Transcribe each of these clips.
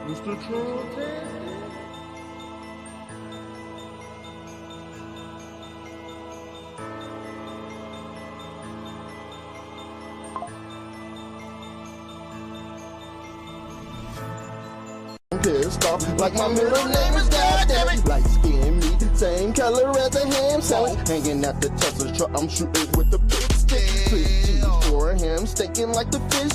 Mr. Trump. Pissed off like my middle name is goddamn light skin me, same color as a ham sandwich. Hanging at the Tesla truck, I'm shooting with the big stick. 6 G's for him, stinking like the fish.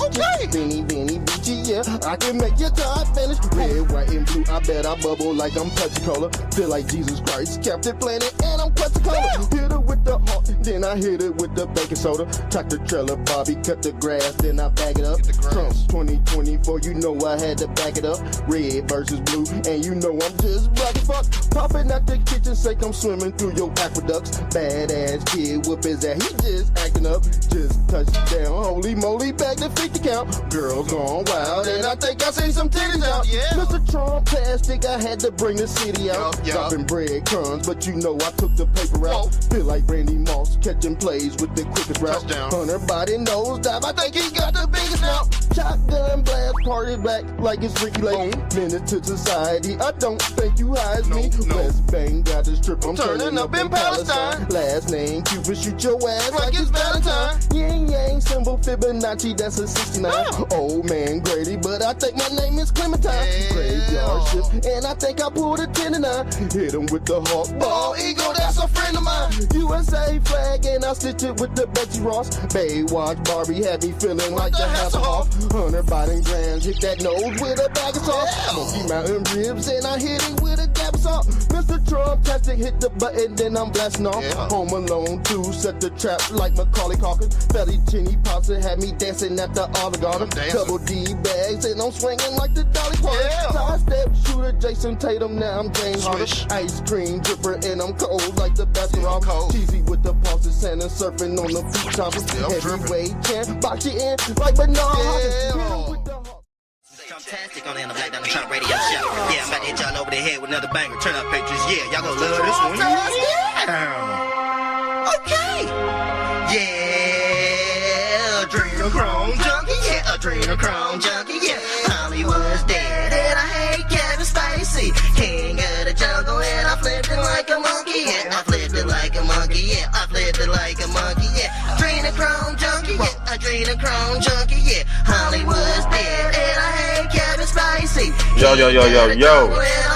Beanie, beachy, yeah, I can make your time finish. Red, white, and blue, I bet I bubble like I'm Pepsi Cola. Feel like Jesus Christ, Captain Planet, and I'm Coca-Cola. Hit it with the heart, then I hit it with the baking soda. Tractor trailer, Bobby, cut the grass, then I bag it up. Trump 2024, you know I had to back it up. Red versus blue, and you know I'm just rockin' fuck. Popping out the kitchen sink, I'm swimming through your aqueducts. Badass kid, whoop his ass, he just acting up. Just touched down, holy moly, back to 50 count. Girls gone wild, and I think I seen some titties out. Mr. Trump plastic, I had to bring the city out. Dropping breadcrumbs, but you know I took the paper out. Feel like Randy Moss, catching plays with the quickest route. Hunter body nose dive, I think he got the biggest now. Shotgun blast, party back like it's Ricky Lake. Minute to society, I don't think you hide me. West Bank got the strip, I'm turning up in Palestine. Last name Cupid, shoot your ass like it's Valentine. Yin Yang symbol Fibonacci, that's a 69. Old man Grady, but I think my name is Clementine. Graveyard shift, and I think I pulled a 10 and 9. Hit him with the hawk ball eagle, that's a friend of mine. USA flag, and I stitch it with the Betsy Ross. Baywatch Barbie had me feeling like the Hasselhoff. Hunter Biden Grams hit that nose with a bag of sauce. Smoky Mountain ribs, and I hit it with a dab of salt. Mr. Trump tastic, hit the button, then I'm blasting off. Home Alone 2, set the trap like Macaulay Culkin. Fettuccine pasta had me dancing at the Olive Garden. Double D bags, and I'm swinging like the Dolly Parton. Sidestep shooter, Jason Tatum, now I'm James Harden. Ice cream dripper, and I'm cold like the Baskin-Robbins. Cheesy with the pulses, Santa surfing on the beach toppers. Heavyweight champ, box you in like Bernard. Fantastic on the end of Black Down the Trump radio show. Yeah, I'm about to hit y'all over the head with another banger. Turn up pictures. Yeah, y'all gonna love this one. Yeah. Okay. Yeah, adrenochrome junkie. Yeah, adrenochrome junkie. Yeah, Hollywood's dead and I hate Kevin Spacey. King of the jungle and I flipped it like a monkey. Yeah, I flipped it like a monkey. Yeah, I flipped it like a monkey. Yeah, adrenochrome junkie. Yeah, adrenochrome junkie. Yeah, Hollywood's dead and I hate Kevin Spacey. Yo. I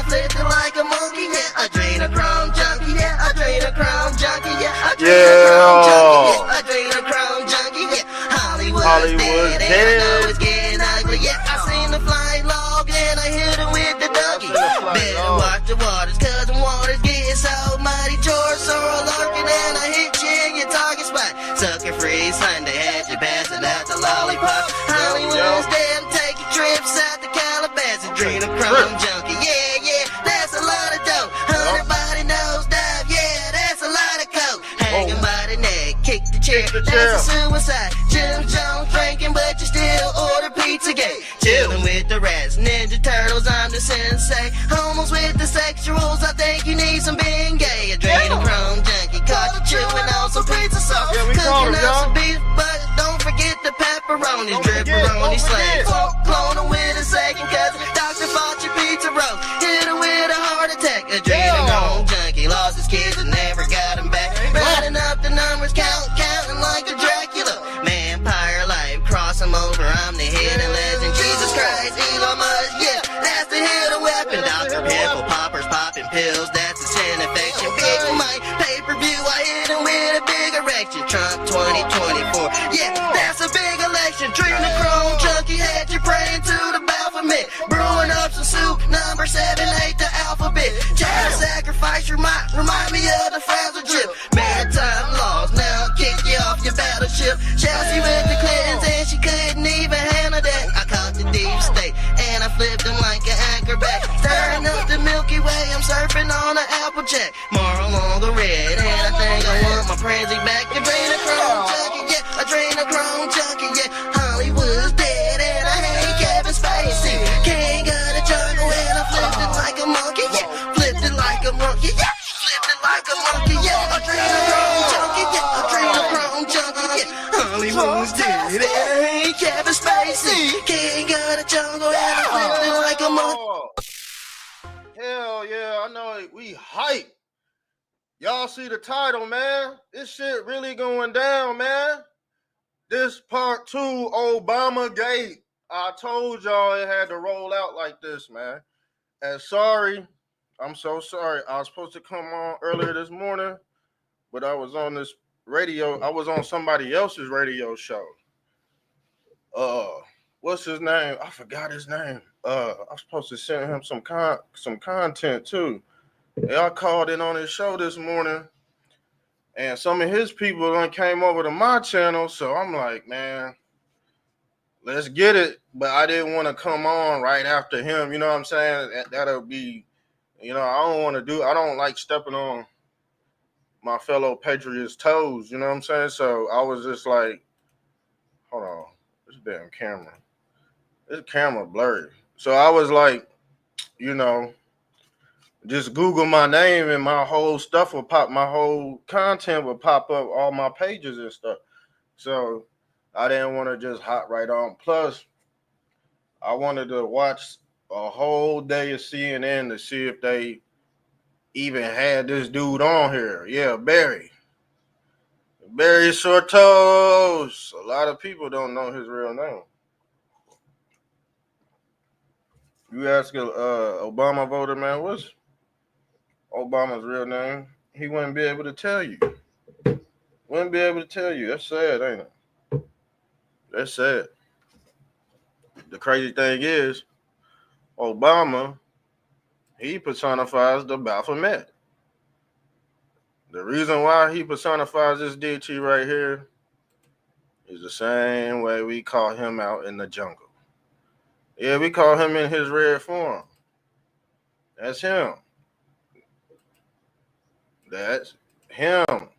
flipped it like a monkey. Yeah, adrenochrome junkie. Yeah, adrenochrome junkie. Yeah, adrenochrome junkie. Yeah, Hollywood's dead and I know it's getting ugly. Yeah, I seen the flying log and I hit it with the donkey. Better watch the waters, cause the waters get so muddy. George Sorrel lurking and I hit you in your target spot. Sucker free Sunday, had you passing out the lollipop. Hollywood's dead, taking trips out to Calabasas. Adrenochrome junkie, yeah, that's a lot of dope. 100 knows dive, yeah, that's a lot of coke. Hanging by the neck, kick the chair, that's a suicide. Jim Jones drinking, but you still order Pizzagate. Chilling with the rats, Ninja Turtles, I'm the sensei. Homos with the sexuals, I think you need some being gay. Adrenochrome junkie, caught you chewing on some pizza sauce. Cooking up some beef, but don't forget the pepperonis. Dripperoni slave, clone them with a second cousin. Dr. fought your pizza roll, hit her with a heart attack. Adrenochrome junkie, lost his kids and never got them back. Riding up the numbers, counting like a Dracula. Vampire life, cross him over, I'm the hidden legend. Jesus Christ, Elon Musk, yeah, that's the hidden weapon. Dr. Pimple poppers, popping pills, that's a sin infection. Big Mike, pay-per-view, I hit him with a big erection. Trump 2024, yeah, that's a big election. Adrenochrome junkie had you praying to the Baphomet. Brewing up some soup, number 7, 8, the alphabet. Child sacrifice, remind me of the fragile chip. Maritime laws, now kick you off your battleship. Chelsea with the Clintons and she couldn't even handle that. I caught the deep state and I flipped them like an acrobat. Stirring up the Milky Way, I'm surfing on an Applejack. Moral on the red and I think I want my frenzy back. Adrenochrome junkie, yeah, adrenochrome junkie, yeah. Hollywood's dead and I hate Kevin Spacey. King of the jungle and I flipped it like a monkey, yeah. Flipped it like a monkey, yeah. Flipped it like a monkey, yeah. Adrenochrome junkie, yeah. Adrenochrome junkie, yeah. Hollywood's dead and I hate Kevin Spacey. King of the jungle and I flipped it like a monkey. yeah, I know we hype. Y'all see the title, man. This shit really going down, man. This part 2, Obama Gate. I told y'all it had to roll out like this, man. And sorry, I'm so sorry. I was supposed to come on earlier this morning, but I was on this radio. I was on somebody else's radio show. Uh, what's his name? I forgot his name. I'm supposed to send him some content too. I called in on his show this morning, and some of his people done came over to my channel. So I'm like, man, let's get it. But I didn't want to come on right after him. You know what I'm saying? That'll be, I don't like stepping on my fellow patriots' toes. You know what I'm saying? So I was just like, hold on, this damn camera. This camera blurry. So I was like, just Google my name and my whole stuff will pop, my whole content will pop up, all my pages and stuff. So I didn't want to just hop right on. Plus, I wanted to watch a whole day of CNN to see if they even had this dude on here. Yeah, Barry Shortos. A lot of people don't know his real name. You ask a Obama voter, man, what's Obama's real name? He wouldn't be able to tell you. Wouldn't be able to tell you. That's sad, ain't it? That's sad. The crazy thing is, Obama, he personifies the Baphomet. The reason why he personifies this DT right here is the same way we call him out in the jungle. Yeah, we call him in his red form. That's him. That's him.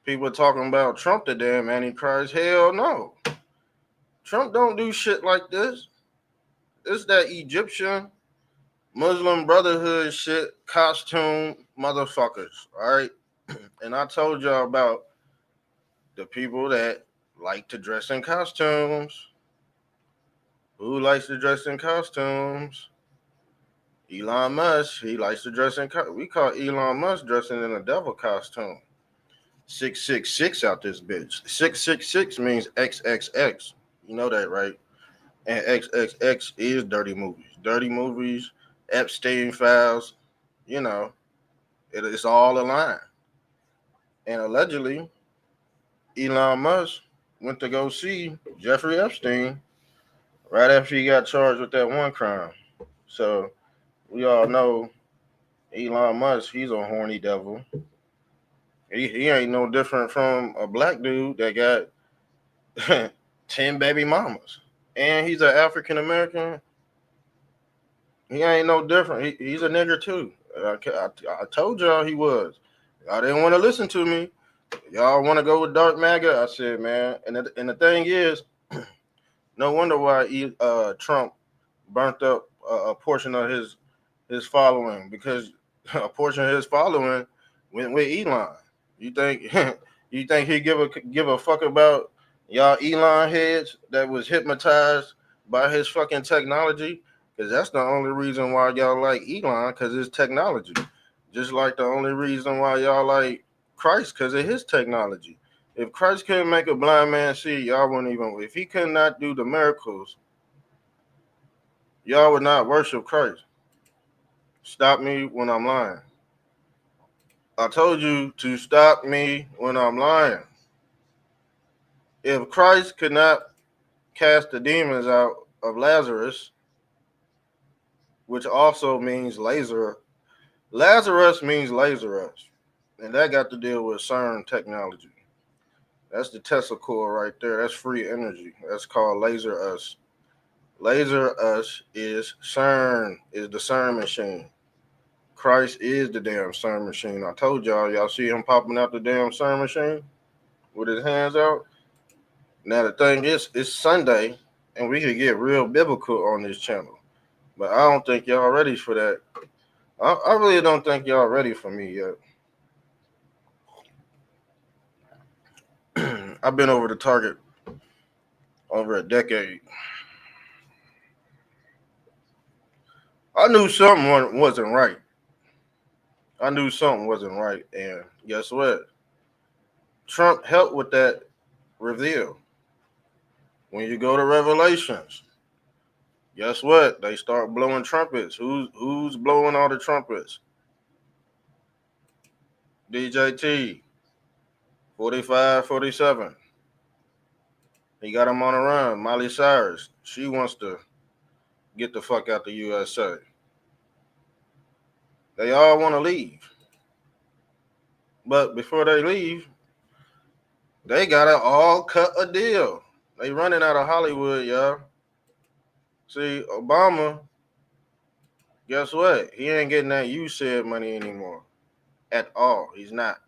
People talking about Trump the damn Antichrist. Hell no. Trump don't do shit like this. It's that Egyptian Muslim Brotherhood shit costume motherfuckers. All right. And I told y'all about the people that like to dress in costumes. Who likes to dress in costumes? Elon Musk. He likes to dress in we call Elon Musk dressing in a devil costume. 666 out this bitch. 666 means XXX. You know that, right? And XXX is dirty movies. Dirty movies, Epstein files, it's all aligned. And allegedly, Elon Musk went to go see Jeffrey Epstein right after he got charged with that one crime. So we all know Elon Musk, he's a horny devil. He ain't no different from a black dude that got 10 baby mamas. And he's an African American. He ain't no different. He's a nigger too. I told y'all he was. Y'all didn't want to listen to me. Y'all want to go with Dark MAGA? I said, man. And the thing is, no wonder why Trump burnt up a portion of his following, because a portion of his following went with Elon. You think he give a fuck about y'all Elon heads that was hypnotized by his fucking technology? Because that's the only reason why y'all like Elon, because his technology. Just like the only reason why y'all like Christ, because of his technology. If Christ couldn't make a blind man see, y'all wouldn't even. If he could not do the miracles, y'all would not worship Christ. Stop me when I'm lying. I told you to stop me when I'm lying. If Christ could not cast the demons out of Lazarus, which also means laser. Lazarus means Lazarus. And that got to deal with CERN technology. That's the Tesla core right there. That's free energy. That's called Laser Us. Laser Us is CERN, is the CERN machine. Christ is the damn CERN machine. I told y'all see him popping out the damn CERN machine with his hands out. Now the thing is, it's Sunday, and we could get real biblical on this channel. But I don't think y'all ready for that. I really don't think y'all ready for me yet. I've been over to Target over a decade. I knew something wasn't right. I knew something wasn't right. And guess what? Trump helped with that reveal. When you go to Revelations, guess what? They start blowing trumpets. Who's blowing all the trumpets? DJT 45, 47. He got him on a run. Miley Cyrus, she wants to get the fuck out the USA. They all want to leave. But before they leave, they gotta all cut a deal. They running out of Hollywood, y'all. See, Obama, guess what? He ain't getting that you said money anymore. At all. He's not.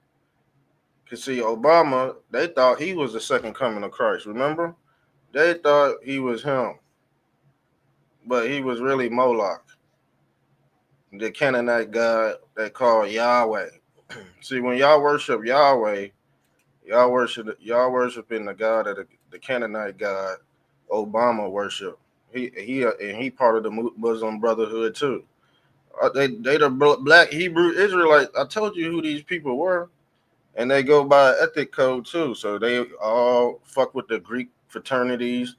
Cause see, Obama, they thought he was the second coming of Christ, remember? They thought he was him. But he was really Moloch, the Canaanite god they call Yahweh. See, when y'all worship Yahweh, y'all worshiping the God of the Canaanite God. Obama worship. He part of the Muslim Brotherhood too. They the black Hebrew Israelites. I told you who these people were, and they go by ethic code too. So they all fuck with the Greek fraternities.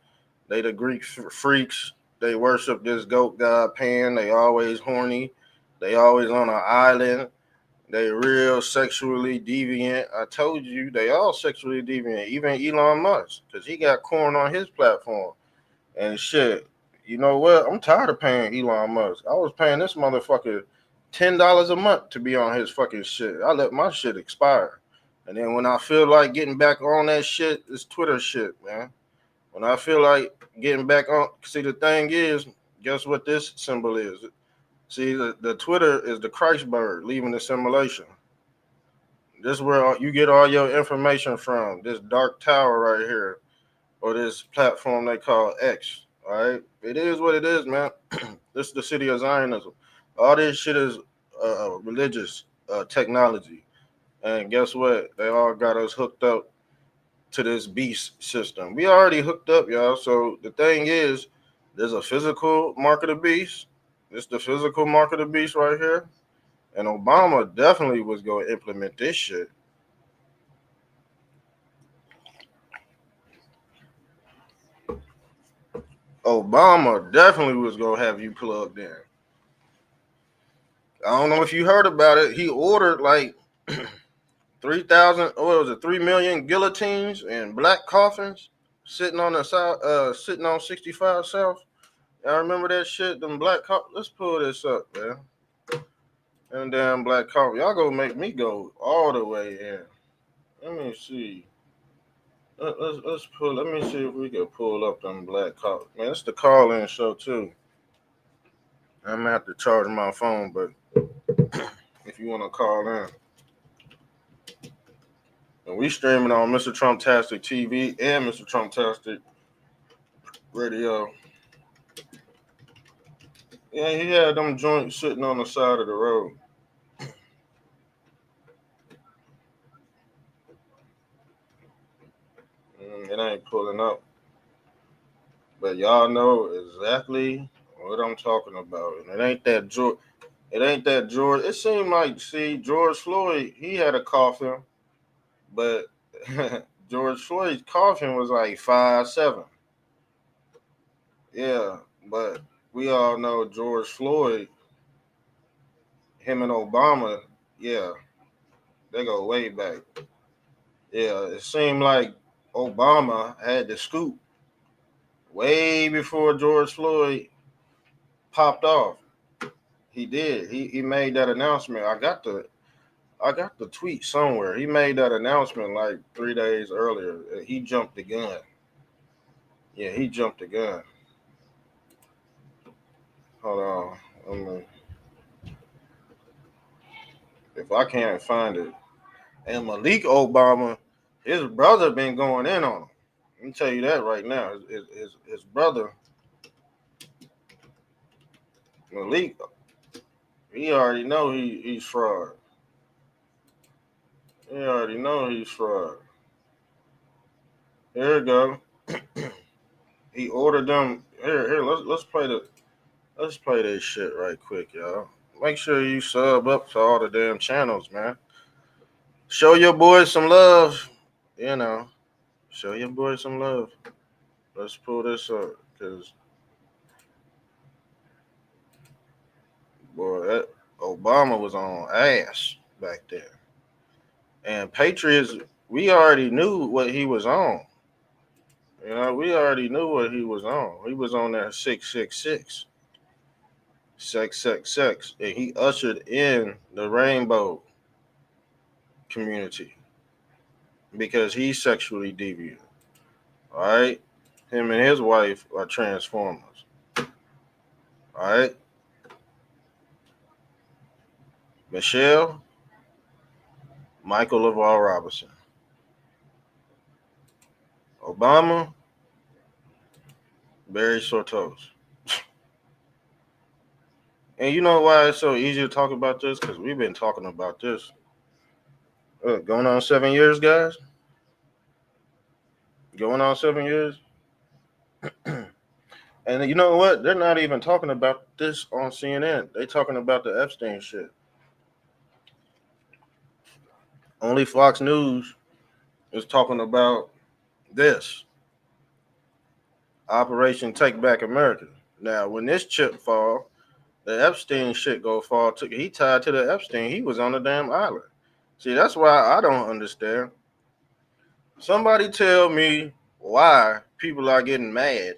They the Greek freaks. They worship this goat god Pan. They always horny. They always on an island. They real sexually deviant. I told you they all sexually deviant. Even Elon Musk, because he got corn on his platform and shit. You know what? I'm tired of paying Elon Musk. I was paying this motherfucker $10 a month to be on his fucking shit. I let my shit expire, and then when I feel like getting back on that shit, it's Twitter shit, man. When I feel like getting back on, see the thing is, guess what this symbol is? See, the Twitter is the Christ bird leaving the simulation. This is where you get all your information from. This dark tower right here, or this platform they call X. All right, it is what it is, man. This is the city of Zionism. All this shit is religious technology, and guess what? They all got us hooked up to this beast system. We already hooked up, y'all. So the thing is, there's a physical mark of the beast. It's the physical mark of the beast right here. And Obama definitely was going to implement this shit. Obama definitely was going to have you plugged in. I don't know if you heard about it. He ordered like 3,000, what was it, 3 million guillotines and black coffins sitting on the side, sitting on 65 South. Y'all remember that shit? Them black coffins. Let's pull this up, man. And damn black coffin. Y'all gonna make me go all the way in. Let me see. Let's pull. Let me see if we can pull up them black coffins. Man, it's the call-in show too. I'm gonna have to charge my phone, but if you want to call in, and we streaming on Mr. Trumptastic TV and Mr. Trumptastic Radio. Yeah, he had them joints sitting on the side of the road. It ain't pulling up. But y'all know exactly what I'm talking about. And it ain't that George. It ain't that George. It seemed like, see, George Floyd, he had a coffin, but George Floyd's coffin was like 5'7". Yeah, but we all know George Floyd, him and Obama, yeah, they go way back. Yeah, it seemed like Obama had the scoop way before George Floyd popped off. He did. He made that announcement. I got the tweet somewhere. He made that announcement like 3 days earlier. He jumped the gun. Yeah, he jumped the gun. Hold on. If I can't find it. And Malik Obama, his brother been going in on him. Let me tell you that right now. His brother, Malik, he already know he's fraud. He already know he's fraud. Here we go. He ordered them. Here. Let's play the. Let's play this shit right quick, y'all. Make sure you sub up to all the damn channels, man. Show your boys some love. You know, show your boys some love. Let's pull this up, cause boy, that Obama was on ass back there. And Patriots, we already knew what he was on. You know, we already knew what he was on. He was on that 666. Sex. And he ushered in the rainbow community because he's sexually deviant. All right? Him and his wife are transformers. All right? Michelle, Michael LaVar Robinson. Obama, Barry Sortos. And you know why it's so easy to talk about this? Because we've been talking about this. Going on 7 years, guys? Going on 7 years? And you know what? They're not even talking about this on CNN. They're talking about the Epstein shit. Only Fox News is talking about this. Operation Take Back America. Now, when this chip fall, the Epstein shit go fall. He tied to the Epstein. He was on the damn island. See, that's why I don't understand. Somebody tell me why people are getting mad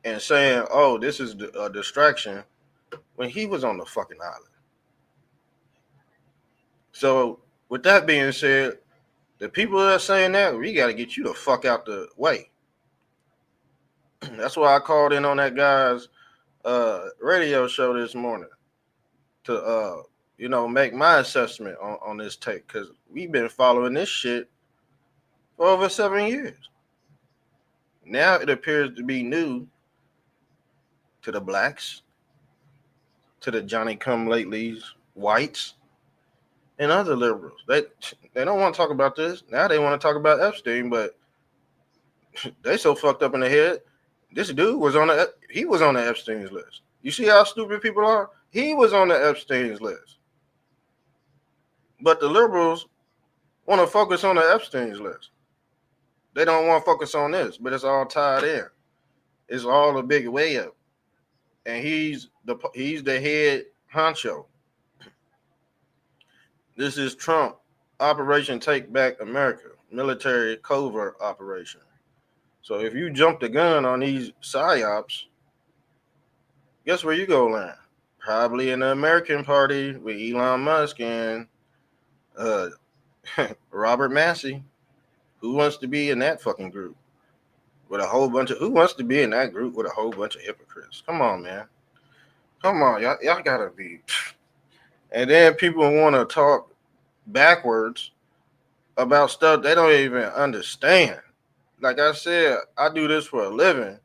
and saying, "Oh, this is a distraction," when he was on the fucking island. So, with that being said, the people that are saying that, we got to get you the fuck out the way. That's why I called in on that guy's radio show this morning to make my assessment on this take, because we've been following this shit for over 7 years. Now it appears to be new to the blacks, to the Johnny come latelys, whites, and other liberals. They don't want to talk about this. Now they want to talk about Epstein, but they so fucked up in the head. This dude was on the Epstein's list. You see how stupid people are? He was on the Epstein's list. But the liberals want to focus on the Epstein's list. They don't want to focus on this, but it's all tied in. It's all a big way up. And he's the head honcho. This is Trump, Operation Take Back America, military covert operation. So if you jump the gun on these psyops, guess where you go land? Probably in the American Party with Elon Musk and Robert Massey. Who wants to be in that fucking group with a whole bunch of? Who wants to be in that group with a whole bunch of hypocrites? Come on, man. Come on, y'all gotta be. And then people want to talk backwards about stuff they don't even understand. Like I said, I do this for a living.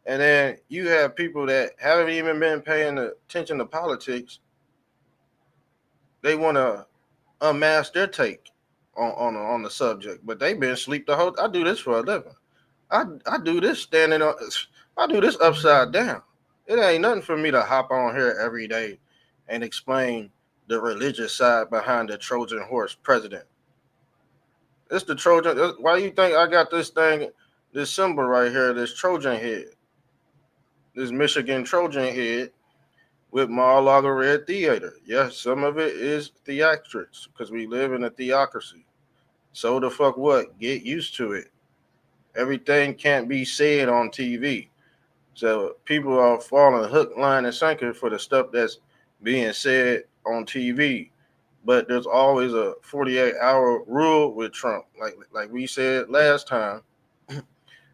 And then you have people that haven't even been paying attention to politics. They want to unmask their take on the subject, but they've been asleep the whole. I do this for a living. I do this standing on. I do this upside down. It ain't nothing for me to hop on here every day and explain the religious side behind the Trojan horse president. It's the Trojan. Why you think I got this thing, this symbol right here, this Trojan head, this Michigan Trojan head with Mar-a-Lago Red Theater? Yes, some of it is theatrics because we live in a theocracy. So the fuck what? Get used to it. Everything can't be said on TV. So people are falling hook, line, and sinker for the stuff that's being said on TV. But there's always a 48-hour rule with Trump. Like we said last time,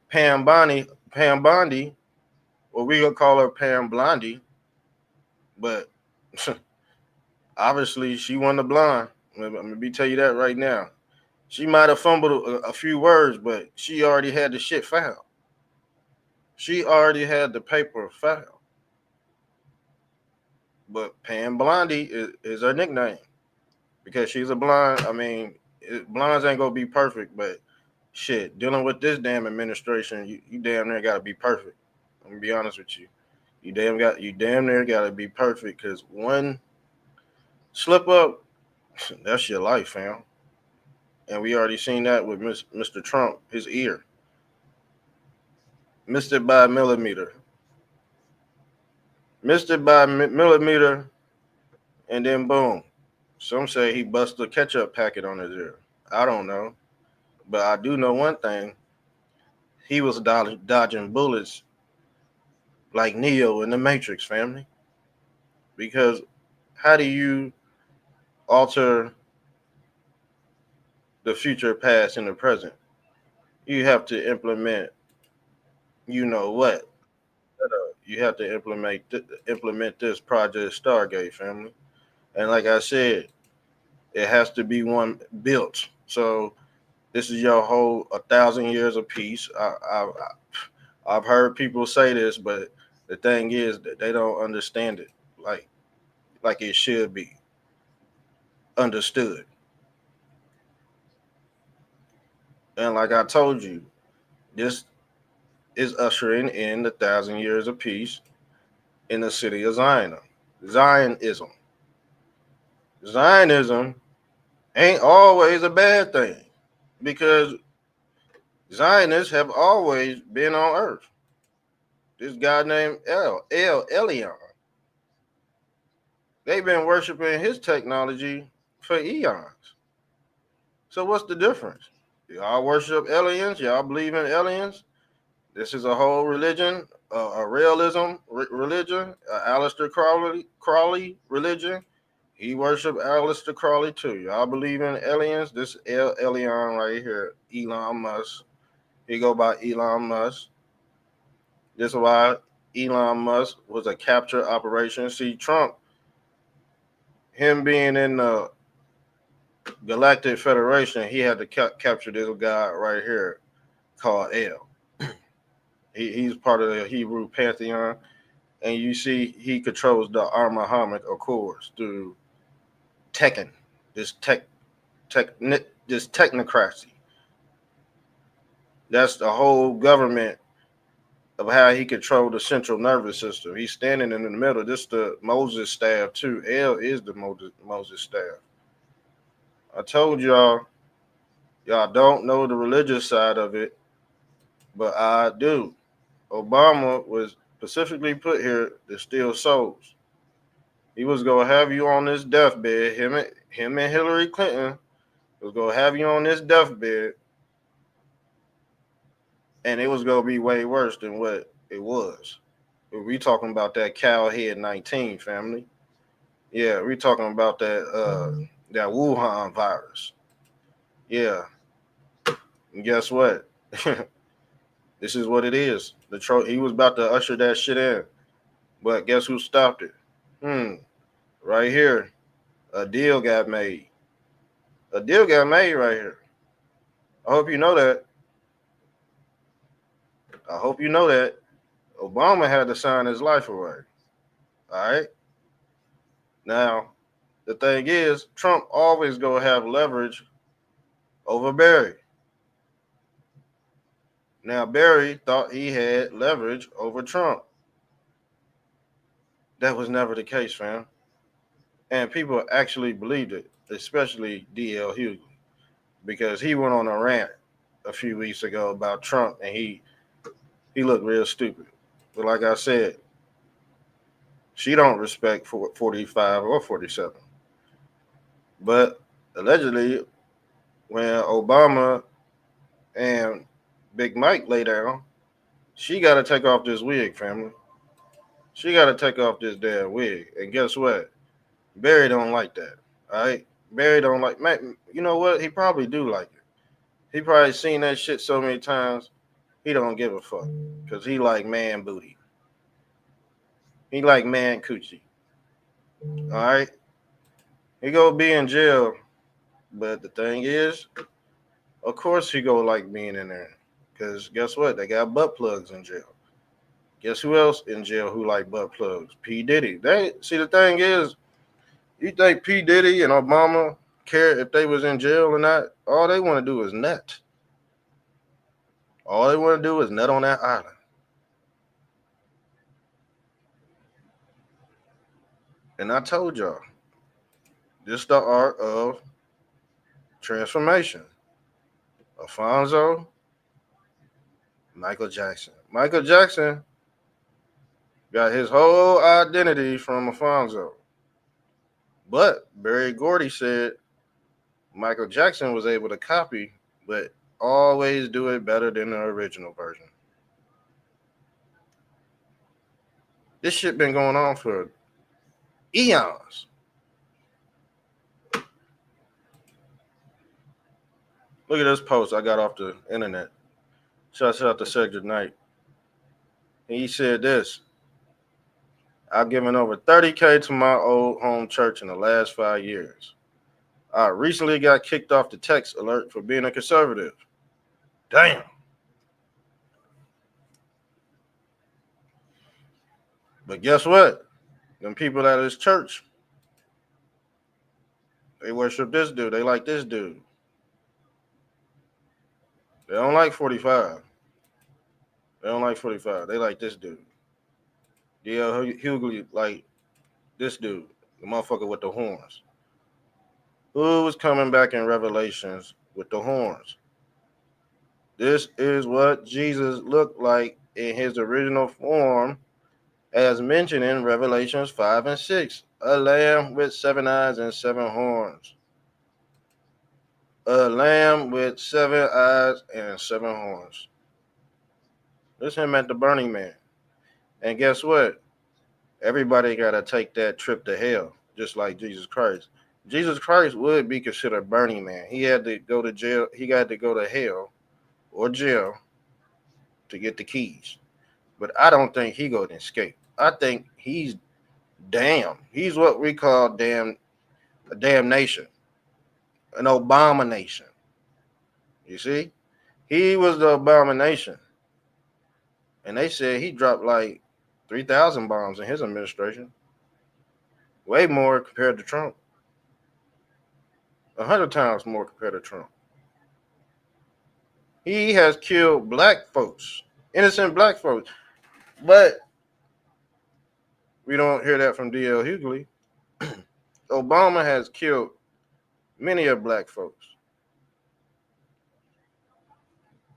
Pam Bondi, or we gonna call her Pam Blondie, but obviously she won the blind. Let me tell you that right now. She might have fumbled a few words, but she already had the shit filed. She already had the paper filed. But Pam Blondie is her nickname because she's a blonde. I mean, blondes ain't gonna be perfect, but shit, dealing with this damn administration, you damn near gotta be perfect. I'm gonna be honest with you. You damn near got to be perfect because one slip up, that's your life, fam. And we already seen that with Mr. Trump, his ear missed it by a millimeter, missed it by a millimeter, and then boom. Some say he busted a ketchup packet on his ear. I don't know, but I do know one thing: he was dodging bullets like Neo in the Matrix, family. Because how do you alter the future, past, and the present? You have to implement, you know what? You have to implement this project Stargate, family. And like I said, it has to be one built. So this is your whole 1,000 years of peace. I've heard people say this, but the thing is that they don't understand it like like it should be understood. And like I told you, this is ushering in the 1,000 years of peace in the city of Zion. Zionism. Zionism ain't always a bad thing because Zionists have always been on earth. This guy named Elion, they've been worshiping his technology for eons. So what's the difference? Y'all worship aliens? Y'all believe in aliens? This is a whole religion, a realism religion, Aleister Crowley religion. He worship Aleister Crowley too. Y'all believe in aliens? This Elion right here, Elon Musk. He go by Elon Musk. This is why Elon Musk was a capture operation. See, Trump, him being in the Galactic Federation, he had to capture this guy right here called El. He's part of the Hebrew pantheon, and you see he controls the Abrahamic Accords through Tekken, this tech this technocracy. That's the whole government of how he controlled the central nervous system. He's standing in the middle. This the Moses staff too. El is the Moses staff. I told y'all don't know the religious side of it, but I do. Obama was specifically put here to steal souls. He was gonna have you on this deathbed. Him and Hillary Clinton was gonna have you on this deathbed, and it was gonna be way worse than what it was. We talking about that cowhead 19 family. Yeah, we talking about that Wuhan virus. Yeah, and guess what? This is what it is. He was about to usher that shit in, but guess who stopped it? Right here, a deal got made. A deal got made right here. I hope you know that. I hope you know that. Obama had to sign his life away. All right. Now, the thing is, Trump always gonna have leverage over Barry. Now, Barry thought he had leverage over Trump. That was never the case, fam. And people actually believed it, especially D.L. Hughley, because he went on a rant a few weeks ago about Trump, and he looked real stupid. But like I said, she don't respect 45 or 47. But allegedly, when Obama and Big Mike lay down, she got to take off this wig, family. She got to take off this damn wig. And guess what? Barry don't like that. All right? Barry don't like, man, you know what? He probably do like it. He probably seen that shit so many times, he don't give a fuck. Because he like man booty. He like man coochie. All right? He go be in jail. But the thing is, of course he go like being in there. Because guess what? They got butt plugs in jail. Guess who else in jail who like butt plugs? P. Diddy. They see the thing is, you think P. Diddy and Obama care if they was in jail or not? All they want to do is nut. All they want to do is nut on that island. And I told y'all, this the art of transformation. Alfonso, Michael Jackson. Michael Jackson got his whole identity from Alfonso. But Barry Gordy said Michael Jackson was able to copy, but always do it better than the original version. This shit been going on for eons. Look at this post I got off the internet. Shouts out to Cedric Knight. And he said this: I've given over 30K to my old home church in the last 5 years. I recently got kicked off the text alert for being a conservative. Damn. But guess what? Them people at his church, they worship this dude. They like this dude. They don't like 45. They don't like 45. They like this dude. D.L. Hughley like this dude, the motherfucker with the horns. Who was coming back in Revelations with the horns? This is what Jesus looked like in his original form, as mentioned in Revelations 5 and 6. A lamb with 7 eyes and 7 horns. A lamb with 7 eyes and 7 horns. This him at the Burning Man. And guess what? Everybody got to take that trip to hell, just like Jesus Christ. Jesus Christ would be considered Burning Man. He had to go to jail. He got to go to hell or jail to get the keys. But I don't think he going to escape. I think he's damn. He's what we call a damnation, an abomination. You see? He was the abomination. And they said he dropped like 3,000 bombs in his administration. Way more compared to Trump. 100 times more compared to Trump. He has killed black folks, innocent black folks. But we don't hear that from D.L. Hughley. Obama has killed many of black folks.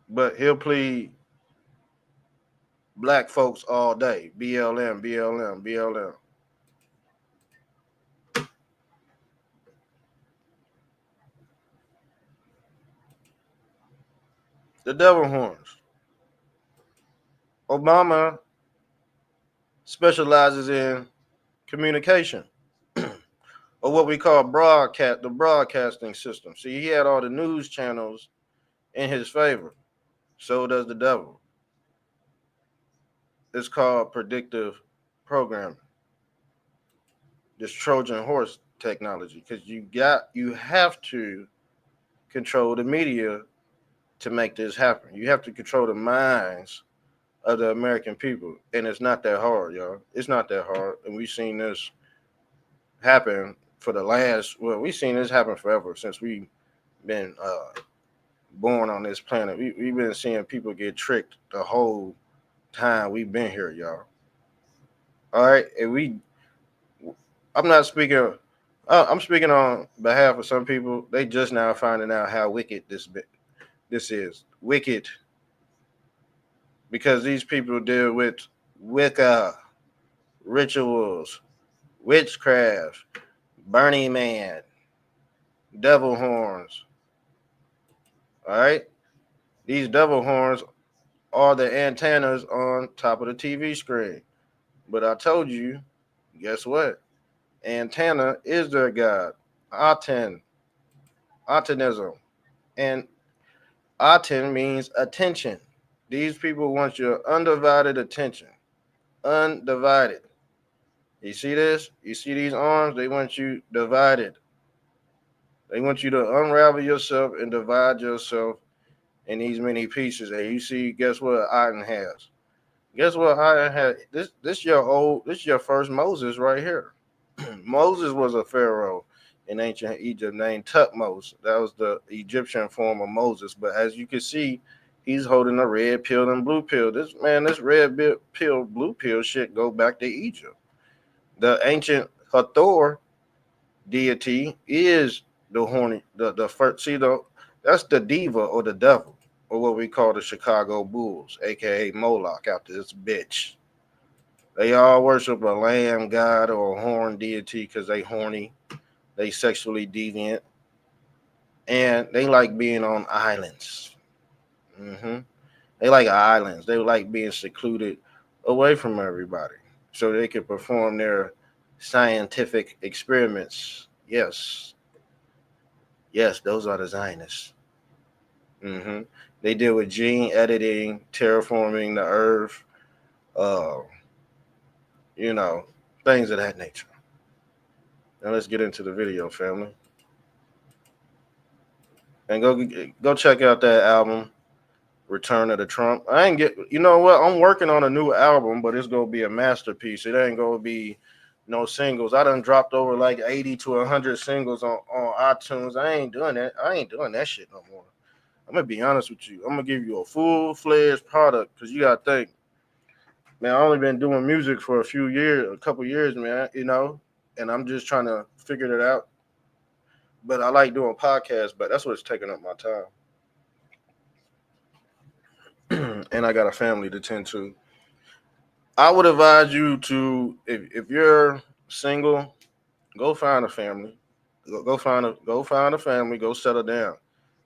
But he'll plead black folks all day. BLM, BLM, BLM. The devil horns. Obama specializes in communication, or what we call the broadcasting system. See, he had all the news channels in his favor. So does the devil. It's called predictive programming. This Trojan horse technology, because you have to control the media to make this happen. You have to control the minds of the American people, and it's not that hard, y'all. It's not that hard, and we've seen this happen we've seen this happen forever since we've been born on this planet. We've been seeing people get tricked the whole time we've been here, y'all. All right, and I'm speaking on behalf of some people. They just now finding out how wicked this is. Wicked. Because these people deal with Wicca, rituals, witchcraft, Burning Man, devil horns. All right? These devil horns are the antennas on top of the TV screen. But I told you, guess what? Antenna is their god. Aten. Atenism. And Aten means attention. These people want your undivided attention. Undivided. You see this? You see these arms? They want you divided. They want you to unravel yourself and divide yourself in these many pieces. And you see, guess what Aten has? Guess what Aten has? This your first Moses right here. Moses was a pharaoh in ancient Egypt named Tutmos. That was the Egyptian form of Moses. But as you can see, he's holding a red pill and blue pill. This red pill, blue pill shit go back to Egypt. The ancient Hathor deity is the horny the first. See, the that's the diva or the devil, or what we call the Chicago Bulls, aka Moloch. After this bitch, they all worship a lamb god or a horn deity because they horny, they sexually deviant, and they like being on islands. hmm They like islands. They like being secluded away from everybody so they can perform their scientific experiments. Yes, yes, those are the Zionists. hmm They deal with gene editing, terraforming the earth, uh, you know, things of that nature. Now let's get into the video, family, and go check out that album, Return of the Trump. I ain't get. You know what? I'm working on a new album, but it's gonna be a masterpiece. It ain't gonna be no singles. I done dropped over like 80 to 100 singles on iTunes. I ain't doing that. I ain't doing that shit no more. I'm gonna be honest with you. I'm gonna give you a full fledged product because you gotta think, man. I only been doing music for a few years, a couple years, man. And I'm just trying to figure it out. But I like doing podcasts, but that's what's taking up my time. And I got a family to tend to. I would advise you to, if you're single, go find a family. Go find a family. Go settle down,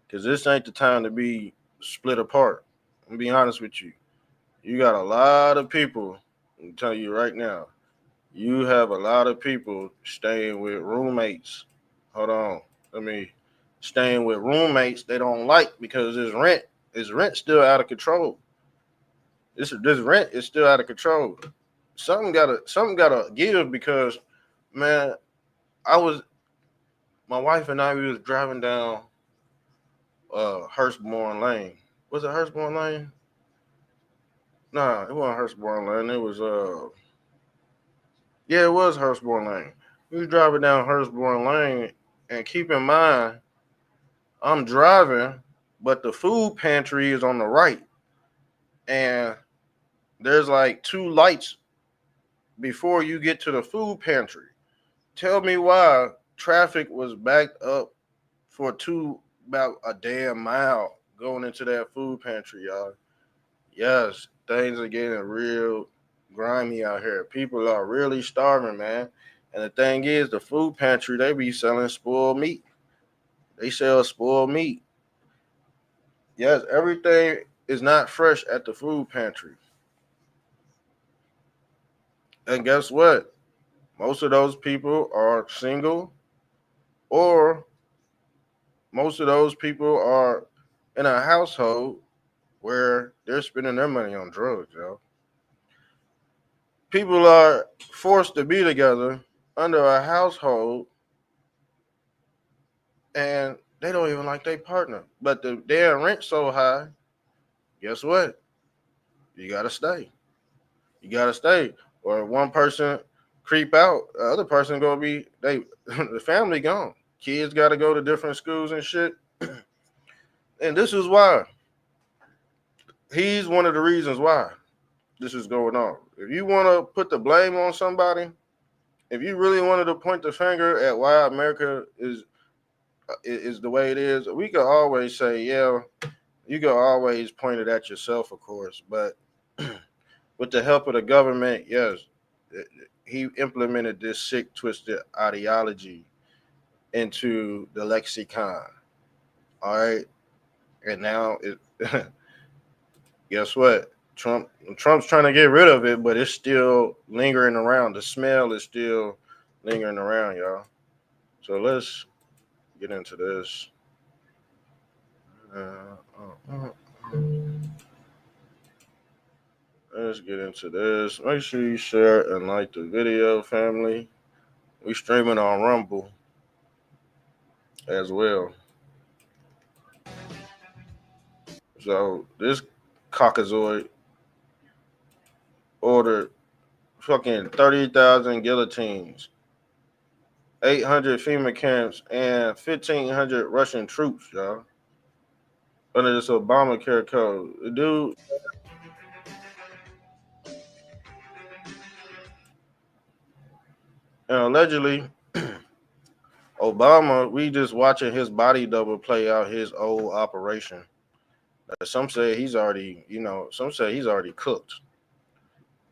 because this ain't the time to be split apart. I'm be honest with you. You got a lot of people. I'm telling you right now. You have a lot of people staying with roommates. Hold on, let me staying with roommates they don't like because this rent still out of control. This rent is still out of control. Something gotta give because, man, I was my wife and I, we was driving down Hurstbourne Lane. Was it Hurstbourne Lane? Nah, it wasn't Hurstbourne Lane. It was yeah, it was Hurstbourne Lane. We was driving down Hurstbourne Lane, and keep in mind, I'm driving, but the food pantry is on the right, and there's like two lights before you get to the food pantry. Tell me why traffic was backed up for about a damn mile going into that food pantry, y'all. Yes, things are getting real grimy out here. People are really starving, man. And the thing is, the food pantry, they be selling spoiled meat. They sell spoiled meat. Yes, everything is not fresh at the food pantry. And guess what? Most of those people are single, or most of those people are in a household where they're spending their money on drugs, yo. People are forced to be together under a household, and they don't even like their partner. But the damn rent so high, guess what? You gotta stay. You gotta stay. Or one person creep out, the other person gonna be the family gone. Kids gotta go to different schools and shit. And this is why. He's one of the reasons why this is going on. If you wanna put the blame on somebody, if you really wanted to point the finger at why America is the way it is, we could always say, yeah, you could always point it at yourself, of course. But with the help of the government, yes, he implemented this sick, twisted ideology into the lexicon. All right, and now guess what? Trump's trying to get rid of it, but it's still lingering around. The smell is still lingering around, y'all. So let's get into this. Uh, let's get into this. Make sure you share and like the video, family. We streaming on Rumble as well. So this caucasoid ordered fucking 30,000 guillotines, 800 FEMA camps, and 1,500 Russian troops, y'all, under this Obamacare code. The dude, And allegedly, Obama, we just watching his body double play out his old operation. Some say he's already, some say he's already cooked.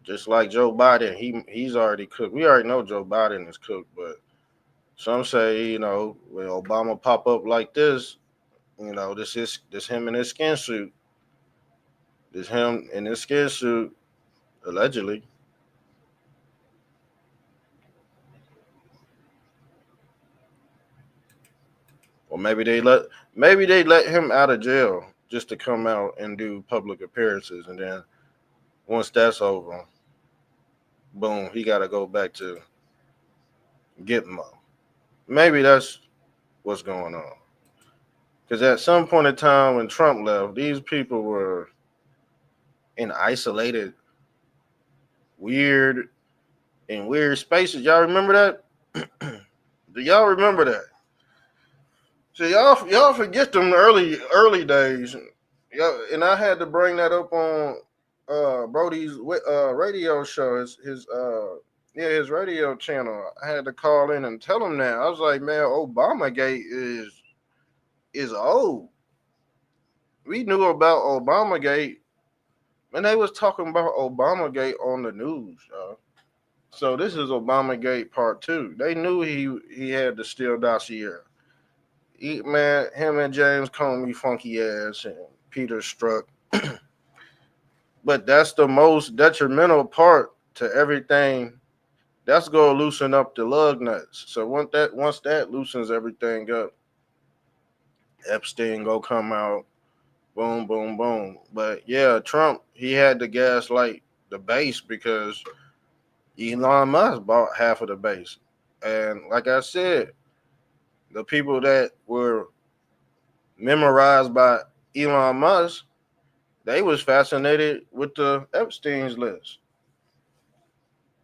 Just like Joe Biden, he's already cooked. We already know Joe Biden is cooked, but some say, when Obama pop up like this, this him in his skin suit. This him in his skin suit, allegedly. Or maybe they let him out of jail just to come out and do public appearances, and then once that's over, boom, he got to go back to Gitmo. Maybe that's what's going on. Because at some point in time when Trump left, these people were in isolated, weird, in weird spaces. Y'all remember that? Do y'all remember that? So y'all forget them early days. Yeah, and I had to bring that up on Brody's radio show. His radio channel. I had to call in and tell him that. I was like, man, Obamagate is old. We knew about Obamagate, and they was talking about Obamagate on the news. So this is Obamagate Part 2. They knew he had the Steele dossier. Man, him and James Comey funky ass and Peter Strzok. But that's the most detrimental part to everything. That's gonna loosen up the lug nuts. So once that loosens everything up, Epstein go come out, boom, boom, boom. But yeah, Trump, he had to gaslight the base because Elon Musk bought half of the base. And like I said, the people that were memorized by Elon Musk, they was fascinated with the Epstein's list.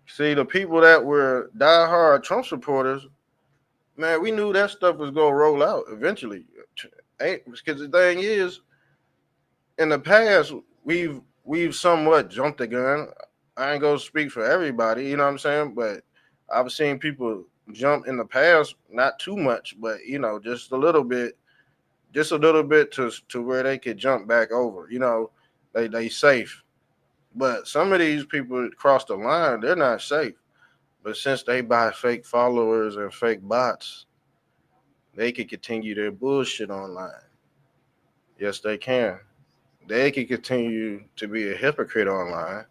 See, the people that were diehard Trump supporters, man, we knew that stuff was gonna roll out eventually. Because the thing is, in the past, we've somewhat jumped the gun. I ain't gonna speak for everybody, you know what I'm saying? But I've seen people jump in the past, not too much, but just a little bit to where they could jump back over. They safe. But some of these people cross the line, they're not safe. But since they buy fake followers and fake bots, they can continue their bullshit online. Yes, they can. They can continue to be a hypocrite online.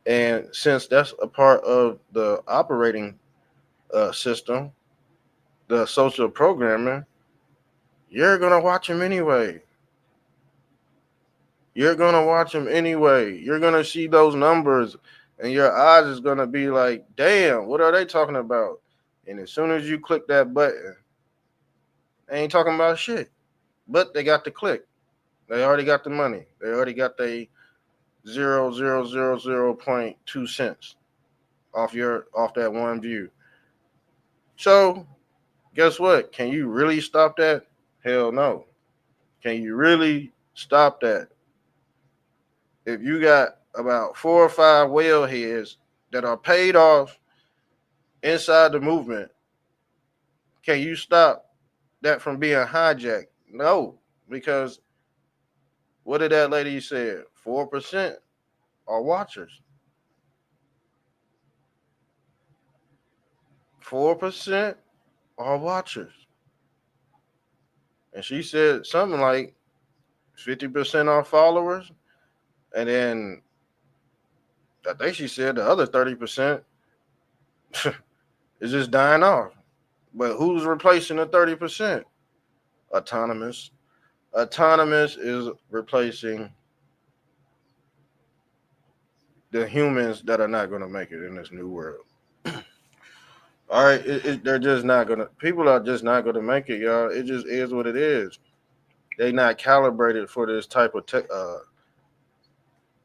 And since that's a part of the operating system, the social programming, you're going to watch them anyway. You're going to watch them anyway. You're going to see those numbers and your eyes is going to be like, damn, what are they talking about? And as soon as you click that button, they ain't talking about shit. But they got the click. They already got the money. They already got the 0.2 cents off that one view. So guess what? Can you really stop that? Hell no. Can you really stop that? If you got about 4 or 5 whale heads that are paid off inside the movement, can you stop that from being hijacked? No, because what did that lady say? 4% are watchers. 4% are watchers. And she said something like 50% are followers. And then I think she said the other 30% is just dying off. But who's replacing the 30%? Autonomous. Autonomous is replacing the humans that are not going to make it in this new world. All right, they're just not gonna. People are just not gonna make it, y'all. It just is what it is. They not calibrated for this type of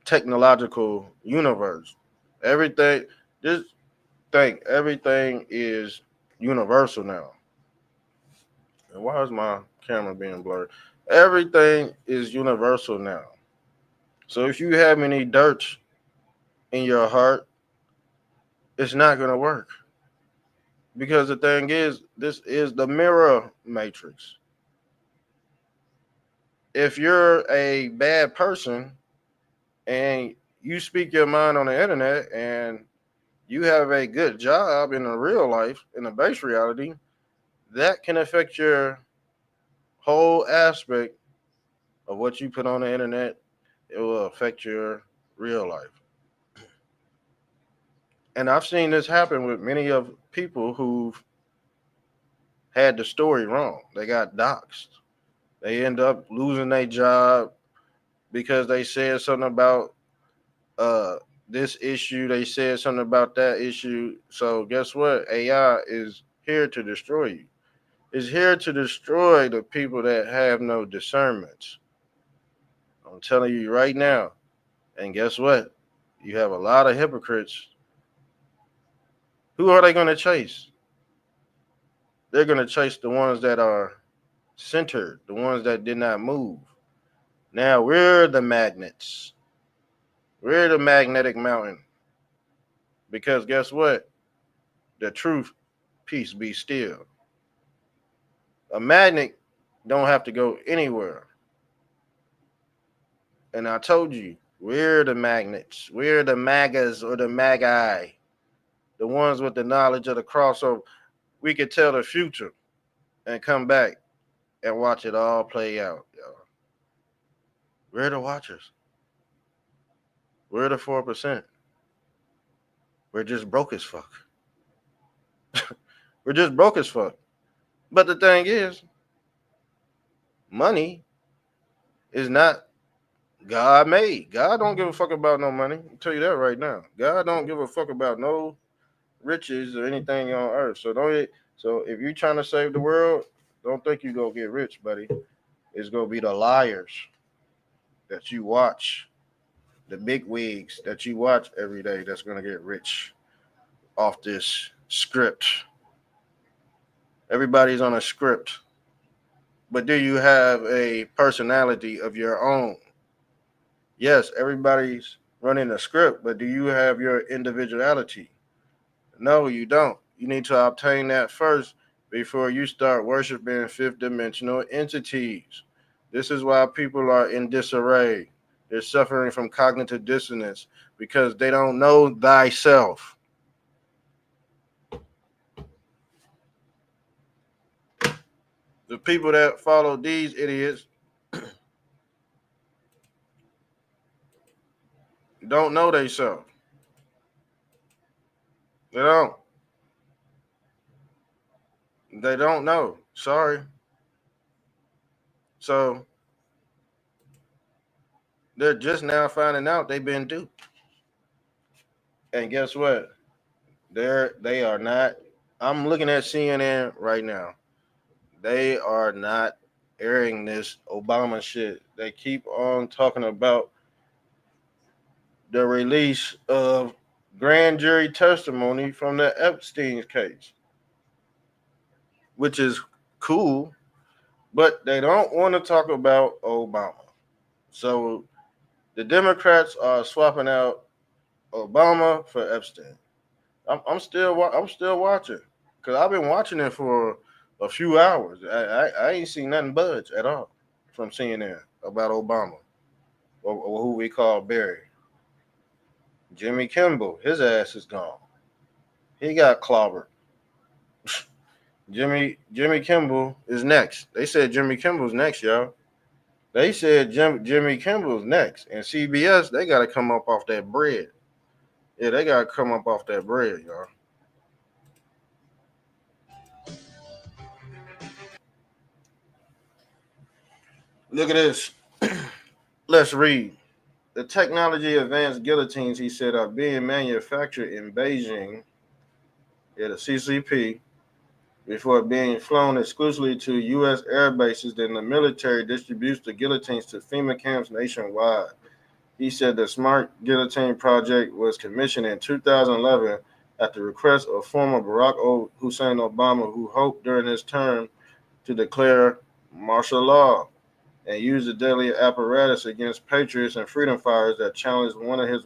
technological universe. Everything, just think, everything is universal now. And why is my camera being blurred? Everything is universal now. So if you have any dirt in your heart, it's not gonna work. Because the thing is, this is the mirror matrix. If you're a bad person and you speak your mind on the internet and you have a good job in the real life, in the base reality, that can affect your whole aspect of what you put on the internet. It will affect your real life. And I've seen this happen with many of people who've had the story wrong. They got doxxed. They end up losing their job because they said something about uh this issue, they said something about that issue. So guess what? AI is here to destroy you. It's here to destroy the people that have no discernment. I'm telling you right now. And guess what? You have a lot of hypocrites. Who are they going to chase? They're going to chase the ones that are centered, the ones that did not move. Now we're the magnets. We're the magnetic mountain. Because guess what? The truth, peace be still. A magnet don't have to go anywhere. And I told you, we're the magnets. We're the magas or the magi. The ones with the knowledge of the crossover. We could tell the future and come back and watch it all play out, y'all. We're the watchers. We're the 4%. We're just broke as fuck. We're just broke as fuck. But the thing is, money is not God made. God don't give a fuck about no money. I'll tell you that right now. God don't give a fuck about no riches or anything on earth. So if you're trying to save the world, don't think you gonna get rich, buddy. It's gonna be the liars that you watch, the big wigs that you watch every day that's gonna get rich off this script. Everybody's on a script. But do you have a personality of your own? Yes, everybody's running a script, but do you have your individuality? No, you don't. You need to obtain that first before you start worshiping fifth dimensional entities. This is why people are in disarray. They're suffering from cognitive dissonance because they don't know thyself. The people that follow these idiots don't know themselves. They don't. They don't know. Sorry. So they're just now finding out they've been duped. And guess what? They are not. I'm looking at CNN right now. They are not airing this Obama shit. They keep on talking about the release of grand jury testimony from the Epstein case, which is cool, but they don't want to talk about Obama. So the Democrats are swapping out Obama for Epstein. I'm still watching because I've been watching it for a few hours. I ain't seen nothing budge at all from CNN about Obama or who we call Barry. Jimmy Kimball, his ass is gone. He got clobbered. Jimmy Kimball is next. They said Jimmy Kimball's next, y'all. They said Jimmy Kimball's next. And CBS, they got to come up off that bread. Yeah, they got to come up off that bread, y'all. Look at this. Let's read. The technology advanced guillotines, he said, are being manufactured in Beijing at a CCP before being flown exclusively to U.S. air bases. Then the military distributes the guillotines to FEMA camps nationwide. He said the Smart Guillotine project was commissioned in 2011 at the request of former Barack Hussein Obama, who hoped during his term to declare martial law and use the deadly apparatus against patriots and freedom fighters that challenged one of his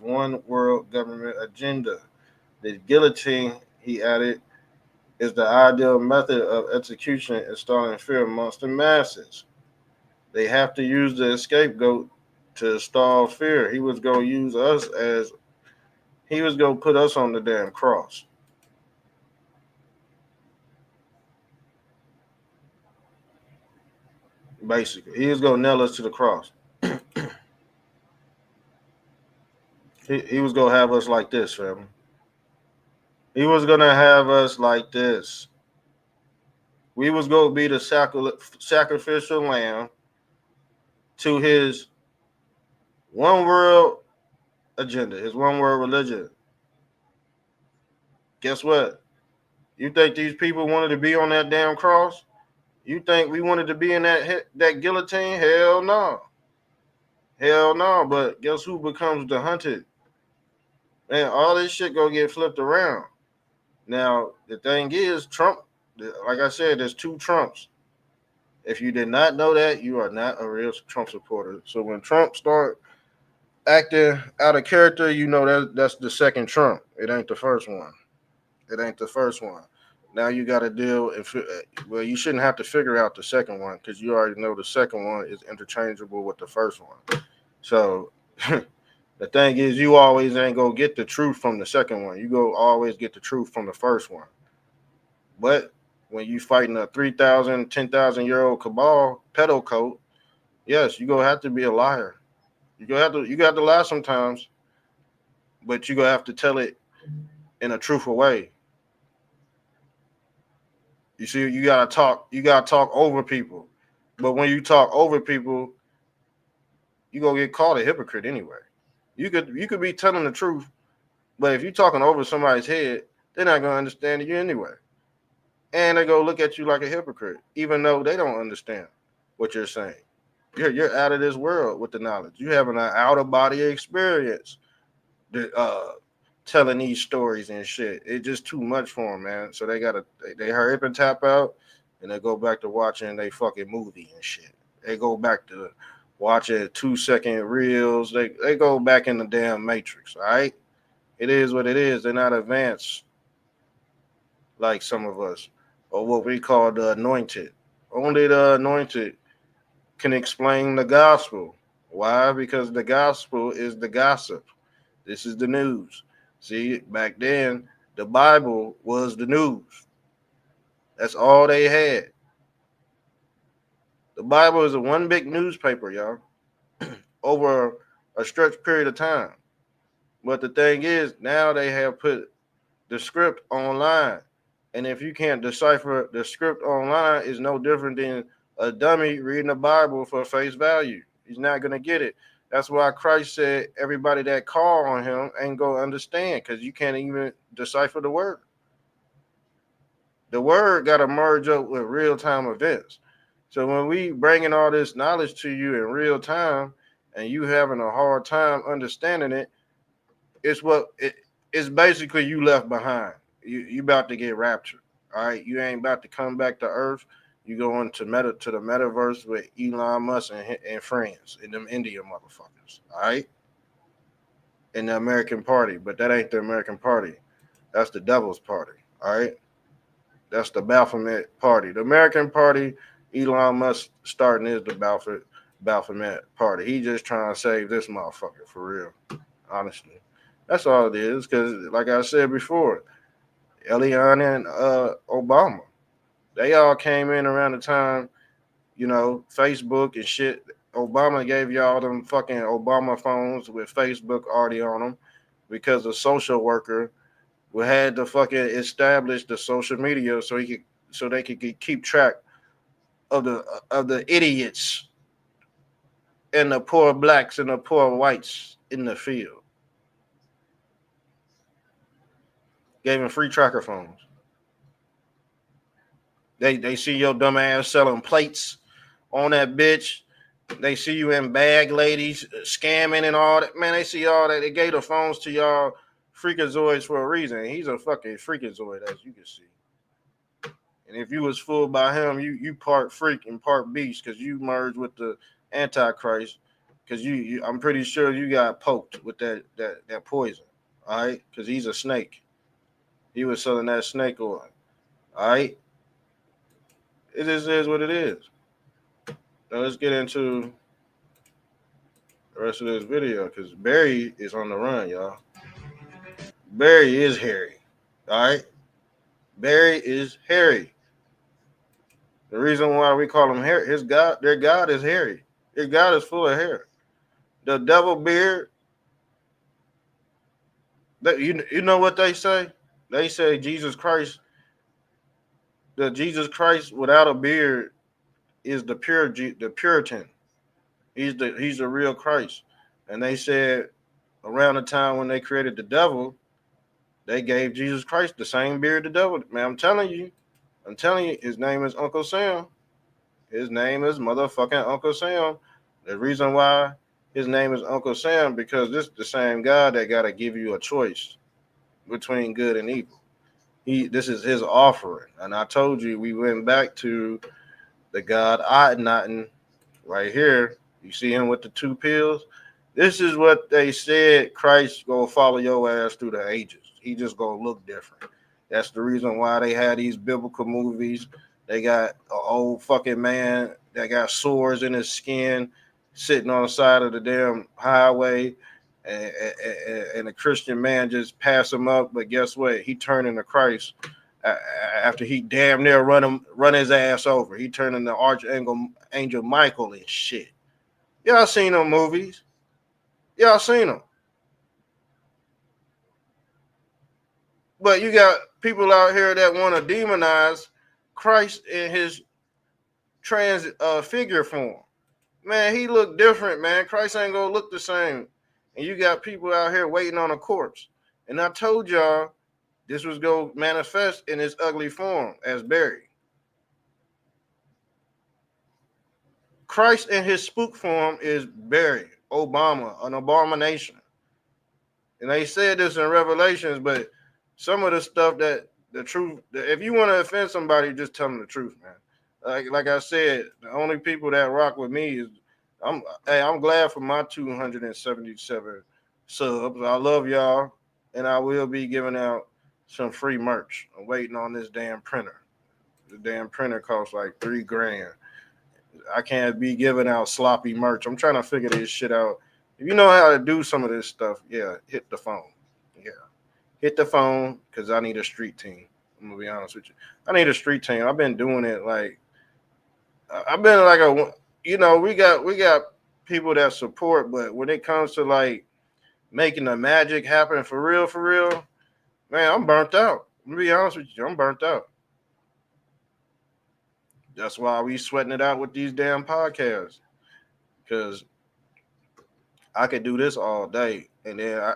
one world government agenda. The guillotine, he added, is the ideal method of execution, installing fear amongst the masses. They have to use the scapegoat to install fear. He was gonna use us as he was gonna put us on the damn cross. Basically, he was gonna nail us to the cross. He was gonna have us like this, fam. He was gonna have us like this. We was gonna be the sacrificial lamb to his one world agenda, his one world religion. Guess what? You think these people wanted to be on that damn cross? You think we wanted to be in that guillotine? Hell no. Hell no. But guess who becomes the hunted? Man, all this shit gonna get flipped around. Now, the thing is, Trump, like I said, there's two Trumps. If you did not know that, you are not a real Trump supporter. So when Trump start acting out of character, you know that's the second Trump. It ain't the first one. It ain't the first one. Now you got to deal. Well, you shouldn't have to figure out the second one because you already know the second one is interchangeable with the first one. So the thing is, you always ain't gonna get the truth from the second one. You go always get the truth from the first one. But when you fighting a 3,000, 10,000-year-old cabal pedo coat, yes, you gonna have to be a liar. You got to lie sometimes, but you gonna have to tell it in a truthful way. You see, you gotta talk over people. But when you talk over people, you gonna get called a hypocrite anyway. You could be telling the truth, but if you're talking over somebody's head, they're not gonna understand you anyway. And they go look at you like a hypocrite, even though they don't understand what you're saying. You're out of this world with the knowledge. You're having an out of body experience. Telling these stories and shit. It's just too much for them, man. So they hurry up and tap out, and they go back to watching they fucking movie and shit. They go back to watching 2-second reels. They go back in the damn matrix. All right, it is what it is. They're not advanced like some of us, or what we call the anointed. Only the anointed can explain the gospel. Why? Because the gospel is the gossip. This is the news. See, back then, the Bible was the news. That's all they had. The Bible is a one big newspaper, y'all, over a stretched period of time. But the thing is, now they have put the script online. And if you can't decipher the script online, it's no different than a dummy reading the Bible for face value. He's not going to get it. That's why Christ said everybody that call on him ain't going to understand because you can't even decipher the word. The word got to merge up with real-time events. So when we bringing all this knowledge to you in real time and you having a hard time understanding it, it's basically you left behind. You about to get raptured. All right, you ain't about to come back to Earth. You go into to the metaverse with Elon Musk and friends and them India motherfuckers. All right, in the American Party, but that ain't the American Party. That's the devil's party. All right, that's the Baphomet Party. The American Party, Elon Musk starting is the Baphomet Party. He just trying to save this motherfucker for real. Honestly, that's all it is. Because like I said before, Eliana and Obama, they all came in around the time, Facebook and shit. Obama gave y'all them fucking Obama phones with Facebook already on them because a social worker had to fucking establish the social media so they could keep track of the idiots and the poor blacks and the poor whites in the field. Gave them free tracker phones. They see your dumb ass selling plates on that bitch. They see you in bag ladies scamming and all that. Man, they see all that. They gave the phones to y'all freakazoids for a reason. He's a fucking freakazoid, as you can see. And if you was fooled by him, you part freak and part beast because you merged with the Antichrist. Because I'm pretty sure you got poked with that poison. All right, because he's a snake. He was selling that snake oil. All right, it just is what it is. Now let's get into the rest of this video because Barry is on the run, y'all. Barry is Harry. All right, Barry is Harry. The reason why we call him Harry, their God is Harry. His God is full of hair. The devil beard. You know what they say? They say Jesus Christ without a beard is the Puritan. He's the real Christ. And they said around the time when they created the devil, they gave Jesus Christ the same beard the devil. Man, I'm telling you, his name is Uncle Sam. His name is motherfucking Uncle Sam. The reason why his name is Uncle Sam because this is the same God that gotta give you a choice between good and evil. This is his offering. And I told you we went back to the God Adnaten right here. You see him with the two pills? This is what they said Christ gonna follow your ass through the ages. He just gonna look different. That's the reason why they had these biblical movies. They got an old fucking man that got sores in his skin sitting on the side of the damn highway, and a Christian man just pass him up. But guess what? He turned into Christ after he damn near run his ass over. He turned into Archangel Michael and shit. Y'all seen them movies? Y'all seen them? But you got people out here that want to demonize Christ in his trans figure form. Man, he looked different, man. Christ ain't gonna look the same. And you got people out here waiting on a corpse. And I told y'all this was gonna manifest in its ugly form as Barry. Christ in his spook form is Barry, Obama, an abomination. And they said this in Revelations, but some of the stuff that the truth, if you want to offend somebody, just tell them the truth, man. Like I said, the only people that rock with me is I'm glad for my 277 subs. I love y'all, and I will be giving out some free merch. I'm waiting on this damn printer. The damn printer costs like $3,000. I can't be giving out sloppy merch. I'm trying to figure this shit out. If you know how to do some of this stuff, yeah, hit the phone. Yeah, hit the phone because I need a street team. I'm gonna be honest with you. I need a street team. I've been doing it like I've been like we got people that support, but when it comes to like making the magic happen for real, man, I'm burnt out. I'm gonna be honest with you, I'm burnt out. That's why we sweating it out with these damn podcasts because I could do this all day, and then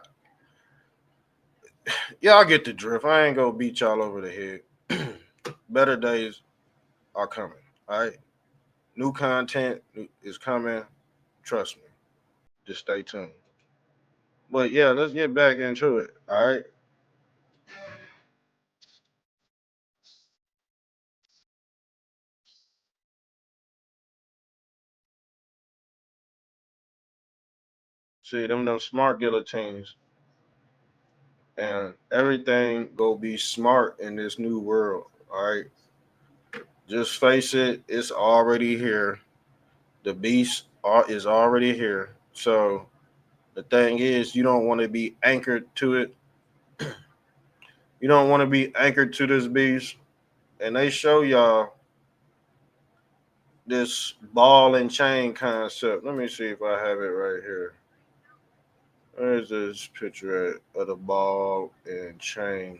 y'all get the drift. I ain't gonna beat y'all over the head. Better days are coming. All right, new content is coming. Trust me. Just stay tuned. But yeah, let's get back into it. All right. See them smart guillotines, and everything go be smart in this new world. All right. Just face it. It's already here. The beast is already here. So the thing is, you don't want to be anchored to it. You don't want to be anchored to this beast. And they show y'all this ball and chain concept. Let me see if I have it right here. Where's this picture of the ball and chain?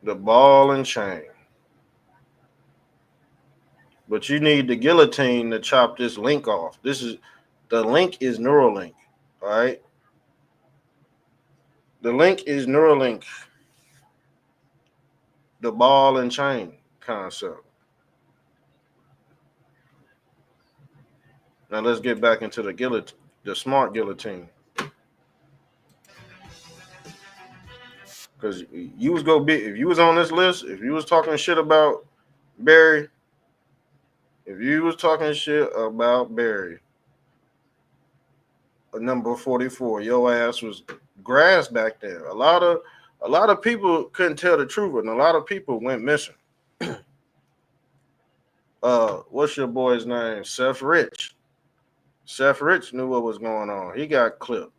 The ball and chain. But you need the guillotine to chop this link off. The link is Neuralink. All right. The link is Neuralink. The ball and chain concept. Now let's get back into the smart guillotine. Because you was gonna be if you was on this list, if you was talking shit about Barry, if you was talking shit about Barry, number 44, your ass was grass back there. A lot of people couldn't tell the truth, and a lot of people went missing. What's your boy's name? Seth Rich. Seth Rich knew what was going on. He got clipped.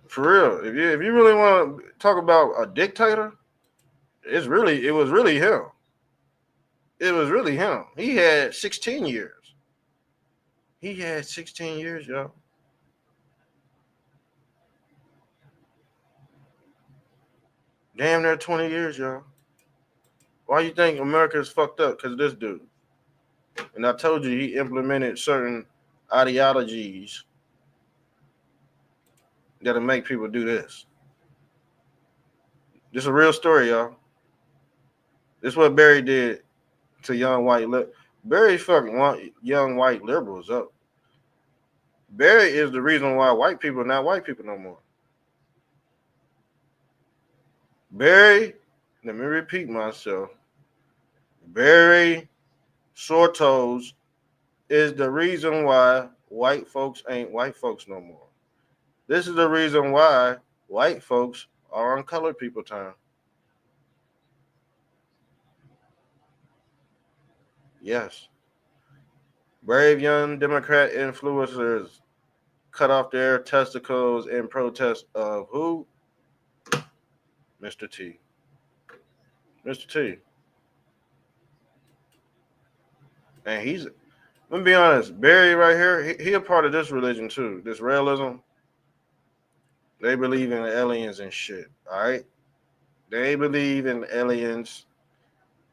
For real. If you really want to talk about a dictator, it was really him. It was really him. He had 16 years. He had 16 years, y'all. Damn near 20 years, y'all. Why you think America's fucked up? Because of this dude. And I told you he implemented certain ideologies that'll make people do this. This is a real story, y'all. This is what Barry did to young white Barry fucking young white liberals up. Barry is the reason why white people are not white people no more. Barry, let me repeat myself. Barry Sortos is the reason why white folks ain't white folks no more. This is the reason why white folks are on colored people time. Yes. Brave young Democrat influencers cut off their testicles in protest of who? Mr. T. Mr. T. And let me be honest, Barry right here, he a part of this religion too. This realism. They believe in aliens and shit. All right? They believe in aliens.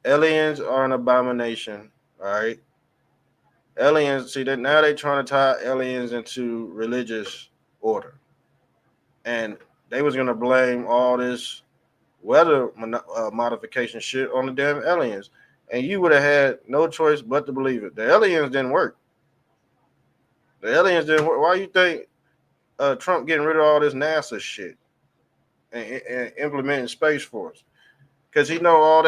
Aliens are an abomination. All right? Aliens, see that now they trying to tie aliens into religious order. And they was going to blame all this weather modification shit on the damn aliens. And you would have had no choice but to believe it. The aliens didn't work. The aliens didn't work. Why you think Trump getting rid of all this NASA shit and implementing Space Force? Because he know all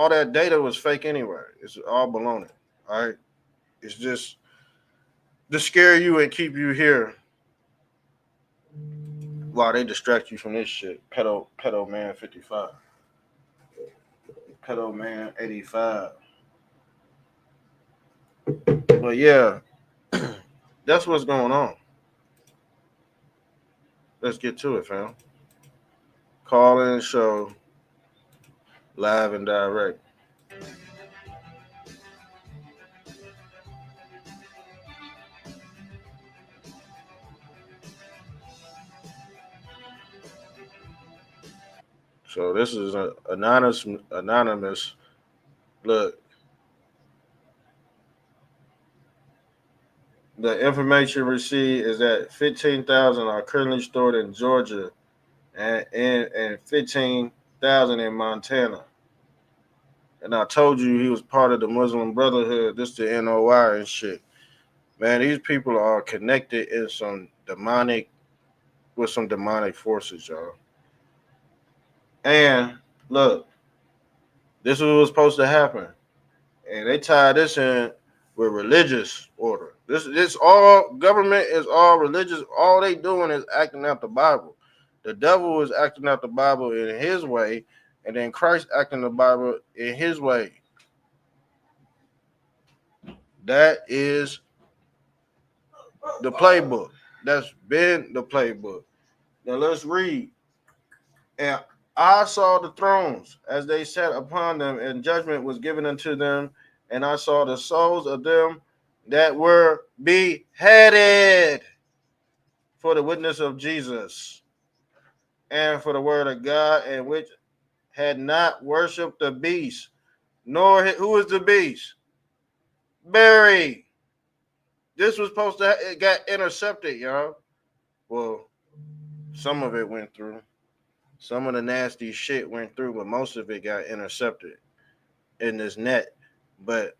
that data was fake anyway. It's all baloney. All right. It's just to scare you and keep you here while they distract you from this shit. Pedo man 55. Pedo man 85. But yeah, that's what's going on. Let's get to it, fam. Call in show live and direct. So this is an anonymous. Look, the information received is that 15,000 are currently stored in Georgia and 15,000 in Montana. And I told you he was part of the Muslim Brotherhood. This the NOI and shit. Man, these people are connected in with some demonic forces, y'all. And look, this is what was supposed to happen. And they tied this in with religious order. This all government is all religious. All they doing is acting out the Bible. The devil is acting out the Bible in his way, and then Christ acting the Bible in his way. That is the playbook. That's been the playbook. Now let's read. And I saw the thrones as they sat upon them, and judgment was given unto them. And I saw the souls of them that were beheaded for the witness of Jesus and for the word of God, and which had not worshipped the beast, nor who is the beast? Barry. This was supposed to it got intercepted, y'all. Well, some of it went through. Some of the nasty shit went through, but most of it got intercepted in this net. But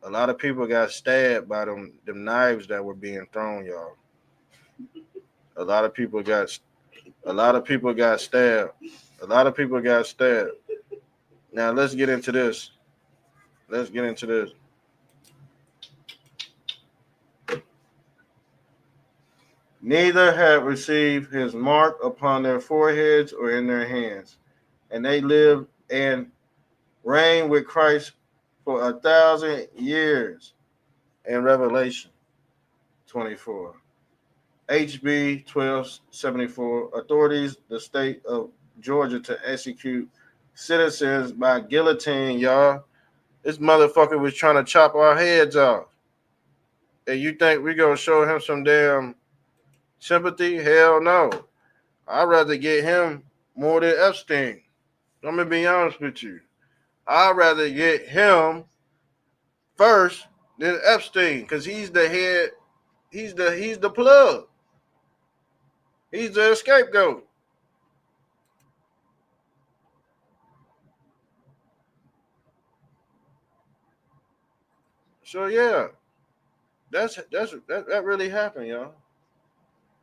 a lot of people got stabbed by them knives that were being thrown, y'all. A lot of people got stabbed. A lot of people got stabbed. Now let's get into this. Neither had received his mark upon their foreheads or in their hands. And they lived and reigned with Christ for 1,000 years. In Revelation 24. HB 1274. Authorities the state of Georgia to execute citizens by guillotine, y'all. This motherfucker was trying to chop our heads off. And you think we gonna show him some damn sympathy? Hell no. I'd rather get him more than Epstein. I'm gonna be honest with you. I'd rather get him first than Epstein, because he's the head, he's the plug. He's the scapegoat. So yeah, that really happened, y'all.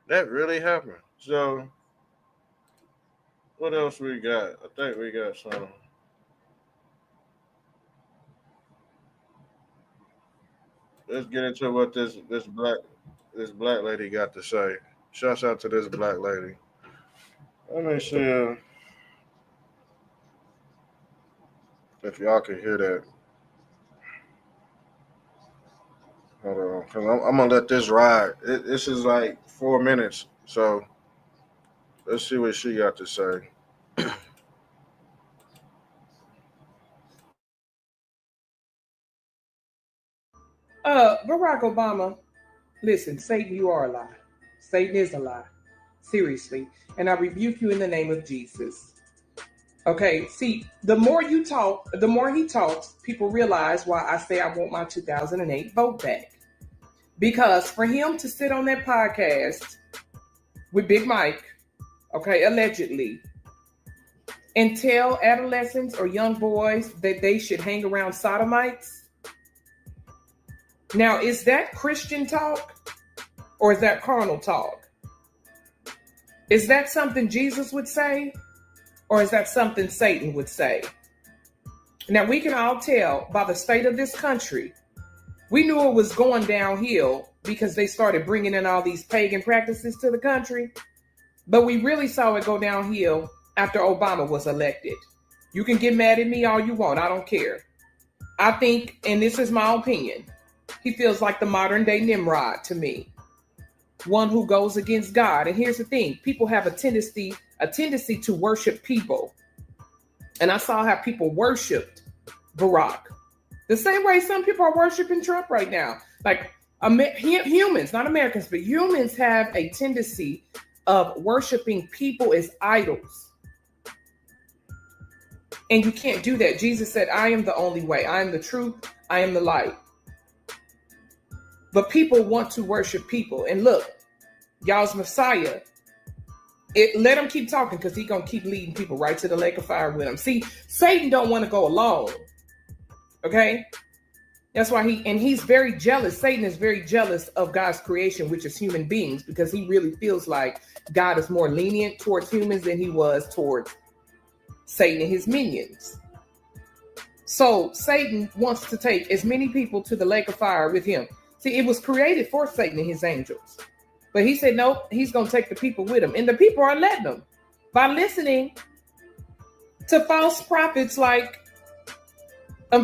That really happened. So what else we got? I think we got some. Let's get into what this black lady got to say. Shouts out to this black lady. Let me see if y'all can hear that. Hold on, because I'm gonna let this ride. This is like 4 minutes, so let's see what she got to say. Barack Obama, listen, Satan, you are a lie. Satan is a lie. Seriously. And I rebuke you in the name of Jesus. Okay, see, the more you talk, the more he talks, people realize why I say I want my 2008 vote back. Because for him to sit on that podcast with Big Mike, okay, allegedly, and tell adolescents or young boys that they should hang around sodomites. Now, is that Christian talk or is that carnal talk? Is that something Jesus would say or is that something Satan would say? Now, we can all tell by the state of this country, we knew it was going downhill because they started bringing in all these pagan practices to the country, but we really saw it go downhill after Obama was elected. You can get mad at me all you want. I don't care. I think, and this is my opinion, he feels like the modern day Nimrod to me. One who goes against God. And here's the thing. People have a tendency to worship people. And I saw how people worshiped Barack. The same way some people are worshiping Trump right now. Like humans, not Americans, but humans have a tendency of worshiping people as idols. And you can't do that. Jesus said, I am the only way. I am the truth. I am the light. But people want to worship people. And look, y'all's Messiah, let him keep talking because he's going to keep leading people right to the lake of fire with him. See, Satan don't want to go alone. Okay? That's why he's very jealous. Satan is very jealous of God's creation, which is human beings, because he really feels like God is more lenient towards humans than he was towards Satan and his minions. So Satan wants to take as many people to the lake of fire with him. See, it was created for Satan and his angels. But he said, nope, he's going to take the people with him. And the people are letting them by listening to false prophets like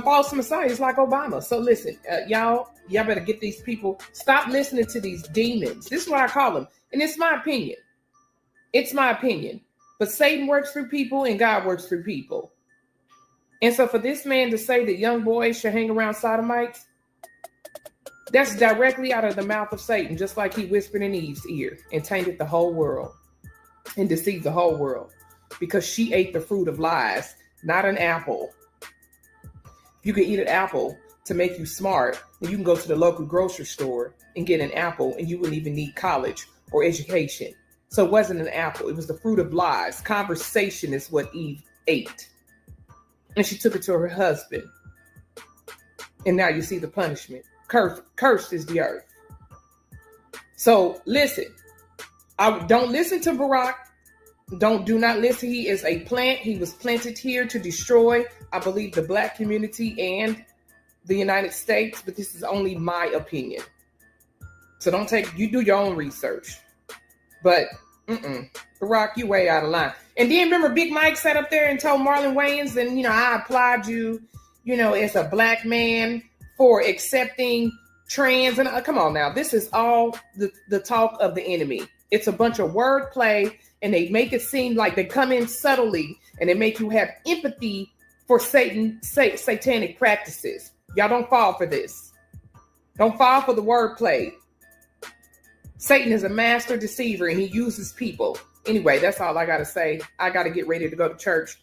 false messiahs like Obama. So listen, y'all better get these people, stop listening to these demons. This is what I call them. And it's my opinion. It's my opinion. But Satan works through people and God works through people. And so for this man to say that young boys should hang around sodomites, that's directly out of the mouth of Satan, just like he whispered in Eve's ear and tainted the whole world and deceived the whole world because she ate the fruit of lies, not an apple. You can eat an apple to make you smart, and you can go to the local grocery store and get an apple, and you wouldn't even need college or education. So it wasn't an apple. It was the fruit of lies. Conversation is what Eve ate. And she took it to her husband. And now you see the punishment. Cursed is the earth. So listen, don't listen to Barack. Do not listen. He is a plant. He was planted here to destroy, I believe, the black community and the United States. But this is only my opinion. So you do your own research. But Barack, you way out of line. And then remember, Big Mike sat up there and told Marlon Wayans, and I applaud you, as a black man for accepting trans. And come on now, this is all the talk of the enemy. It's a bunch of wordplay, and they make it seem like they come in subtly, and they make you have empathy for satanic practices. Y'all don't fall for this. Don't fall for the wordplay. Satan is a master deceiver, and he uses people. Anyway, that's all I got to say. I got to get ready to go to church.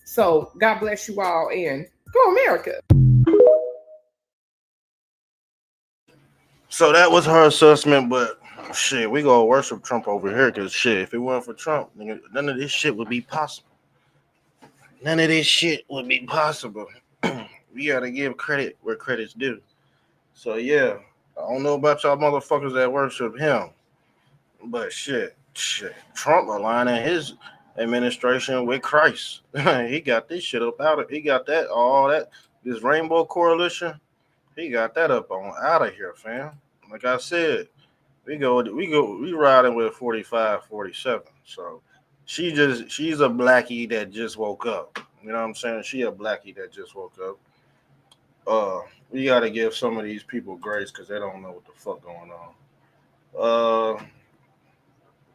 So God bless you all, and go America. So that was her assessment, but shit, we gonna worship Trump over here because shit, if it weren't for Trump, none of this shit would be possible. None of this shit would be possible. We gotta give credit where credit's due. So yeah, I don't know about y'all motherfuckers that worship him, but shit, Trump aligning his administration with Christ. He got this shit up out of. He got this Rainbow Coalition. He got that up on out of here, fam. Like I said, we riding with 45, 47. So she's a blackie that just woke up. You know what I'm saying? She a blackie that just woke up. We gotta give some of these people grace because they don't know what the fuck going on.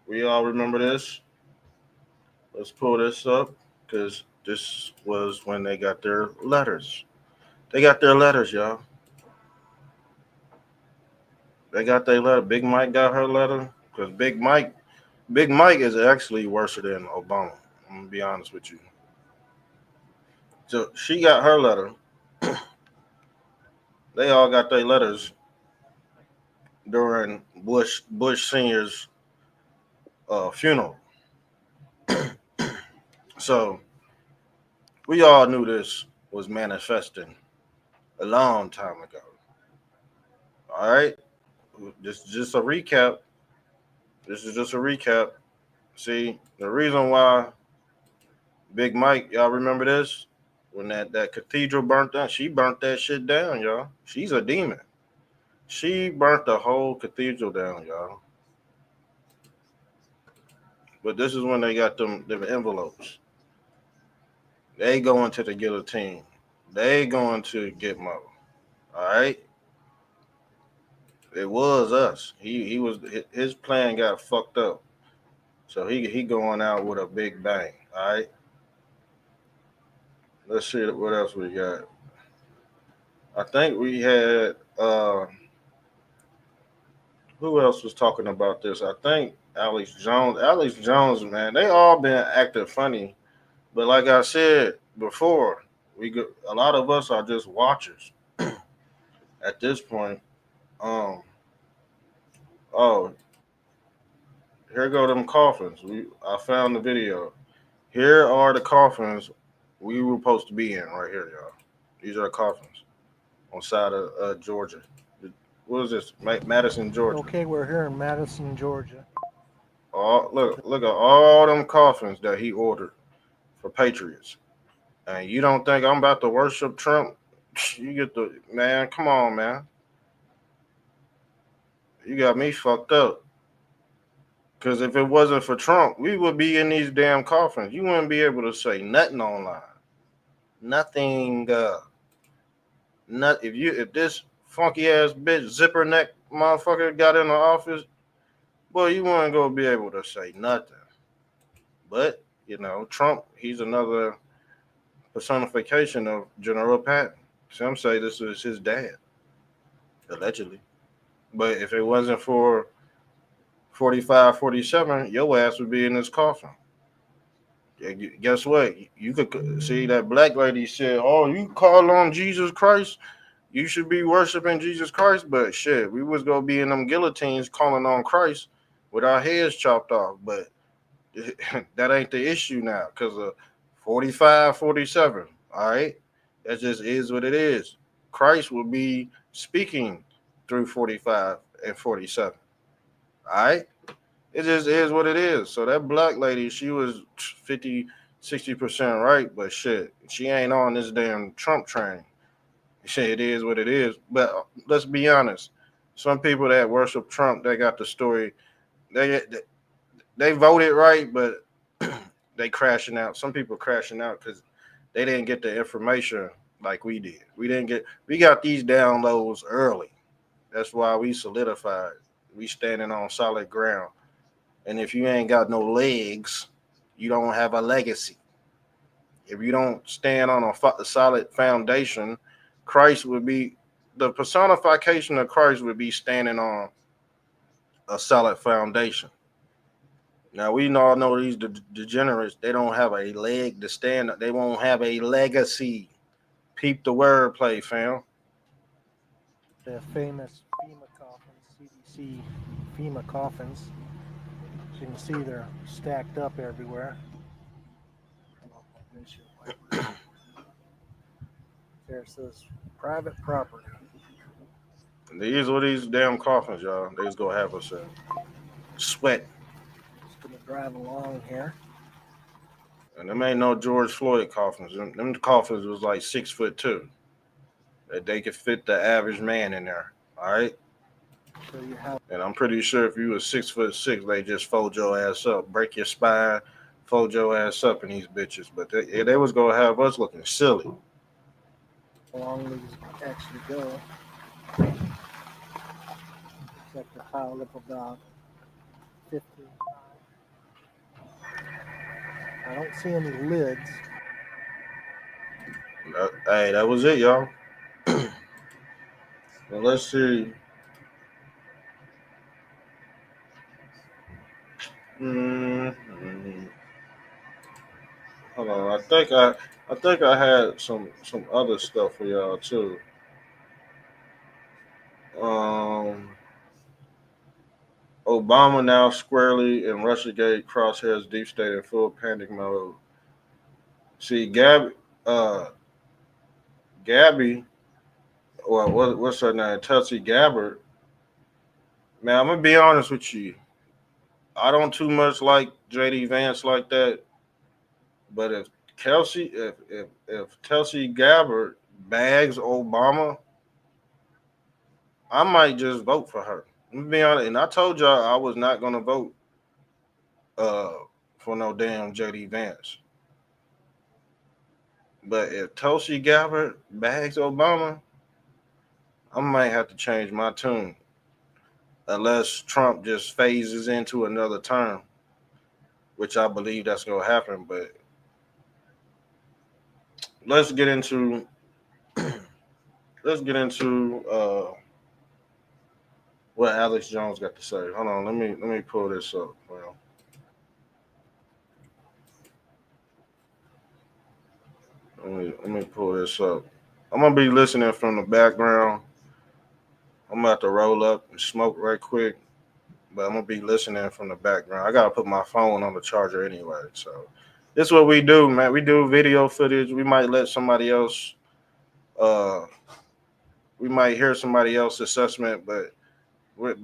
We all remember this. Let's pull this up because this was when they got their letters. They got their letters, y'all. They got their letter. Big Mike got her letter because Big Mike is actually worse than Obama. I'm gonna be honest with you. So she got her letter. They all got their letters during Bush Senior's funeral. So we all knew this was manifesting a long time ago. All right, this is just a recap. See, the reason why Big Mike, y'all remember this? When that cathedral burnt down, she burnt that shit down, y'all. She's a demon. She burnt the whole cathedral down, y'all. But this is when they got them envelopes. They going to the guillotine. They going to get Mo. All right. It was us. His plan got fucked up. So he going out with a big bang. All right. Let's see what else we got. I think we had who else was talking about this? I think Alex Jones, man, they all been acting funny. But like I said before, a lot of us are just watchers at this point. Oh, here go them coffins. I found the video. Here are the coffins we were supposed to be in right here, y'all. These are the coffins on side of Georgia. What is this? Madison, Georgia. Okay, we're here in Madison, Georgia. Oh, look at all them coffins that he ordered for patriots. And you don't think I'm about to worship Trump? You get the man. Come on, man. You got me fucked up. Because if it wasn't for Trump, we would be in these damn coffins. You wouldn't be able to say nothing online. Nothing. If this funky ass bitch zipper neck motherfucker got in the office, boy, you wouldn't go be able to say nothing. But Trump, he's another personification of General Patton. Some say this is his dad, allegedly. But if it wasn't for 45, 47, your ass would be in this coffin. Guess what? You could see that black lady said, "Oh, you call on Jesus Christ, you should be worshiping Jesus Christ." But shit, we was gonna be in them guillotines calling on Christ with our heads chopped off. But that ain't the issue now because of 45, 47. All right, that just is what it is. Christ will be speaking through 45 and 47. All right. It just is what it is. So that black lady, she was 50, 60% right, but shit, she ain't on this damn Trump train. Shit, it is what it is. But let's be honest. Some people that worship Trump, they got the story. they voted right, but they crashing out. Some people crashing out because they didn't get the information like we did. We got these downloads early. That's why we solidified. We standing on solid ground. And if you ain't got no legs, you don't have a legacy. If you don't stand on a solid foundation, Christ would be the personification of Christ would be standing on a solid foundation. Now we all know these degenerates. They don't have a leg to stand. They won't have a legacy. Peep the wordplay, fam. The famous FEMA coffins, CDC FEMA coffins. As you can see, they're stacked up everywhere. There it says private property. These are these damn coffins, y'all. They just gonna have us sweat. Just gonna drive along here. And them ain't no George Floyd coffins. Them coffins was like 6'2". That they could fit the average man in there. All right. So you have. And I'm pretty sure if you was 6'6", they just fold your ass up, break your spine, fold your ass up in these bitches. But they was gonna have us looking silly. How long these actually go? Like the pile up about 50. I don't see any lids. Hey, that was it, y'all. Well, let's see. Mm-hmm. Hold on, I think I had some other stuff for y'all too. Obama now squarely in Russiagate crosshairs, deep state in full panic mode. See, Gabby, well, what's her name? Tulsi Gabbard. Man, I'm gonna be honest with you. I don't too much like JD Vance like that, but if Tulsi Gabbard bags Obama, I might just vote for her. Let me be honest, and I told y'all I was not gonna vote for no damn JD Vance. But if Tulsi Gabbard bags Obama, I might have to change my tune. Unless Trump just phases into another term, which I believe that's gonna happen. But let's get into what Alex Jones got to say. Hold on, let me pull this up. Well, let me pull this up. I'm gonna be listening from the background. I'm about to roll up and smoke right quick, but I'm gonna be listening from the background. I gotta put my phone on the charger anyway. So this is what we do, man. We do video footage. We might let somebody else. We might hear somebody else's assessment, but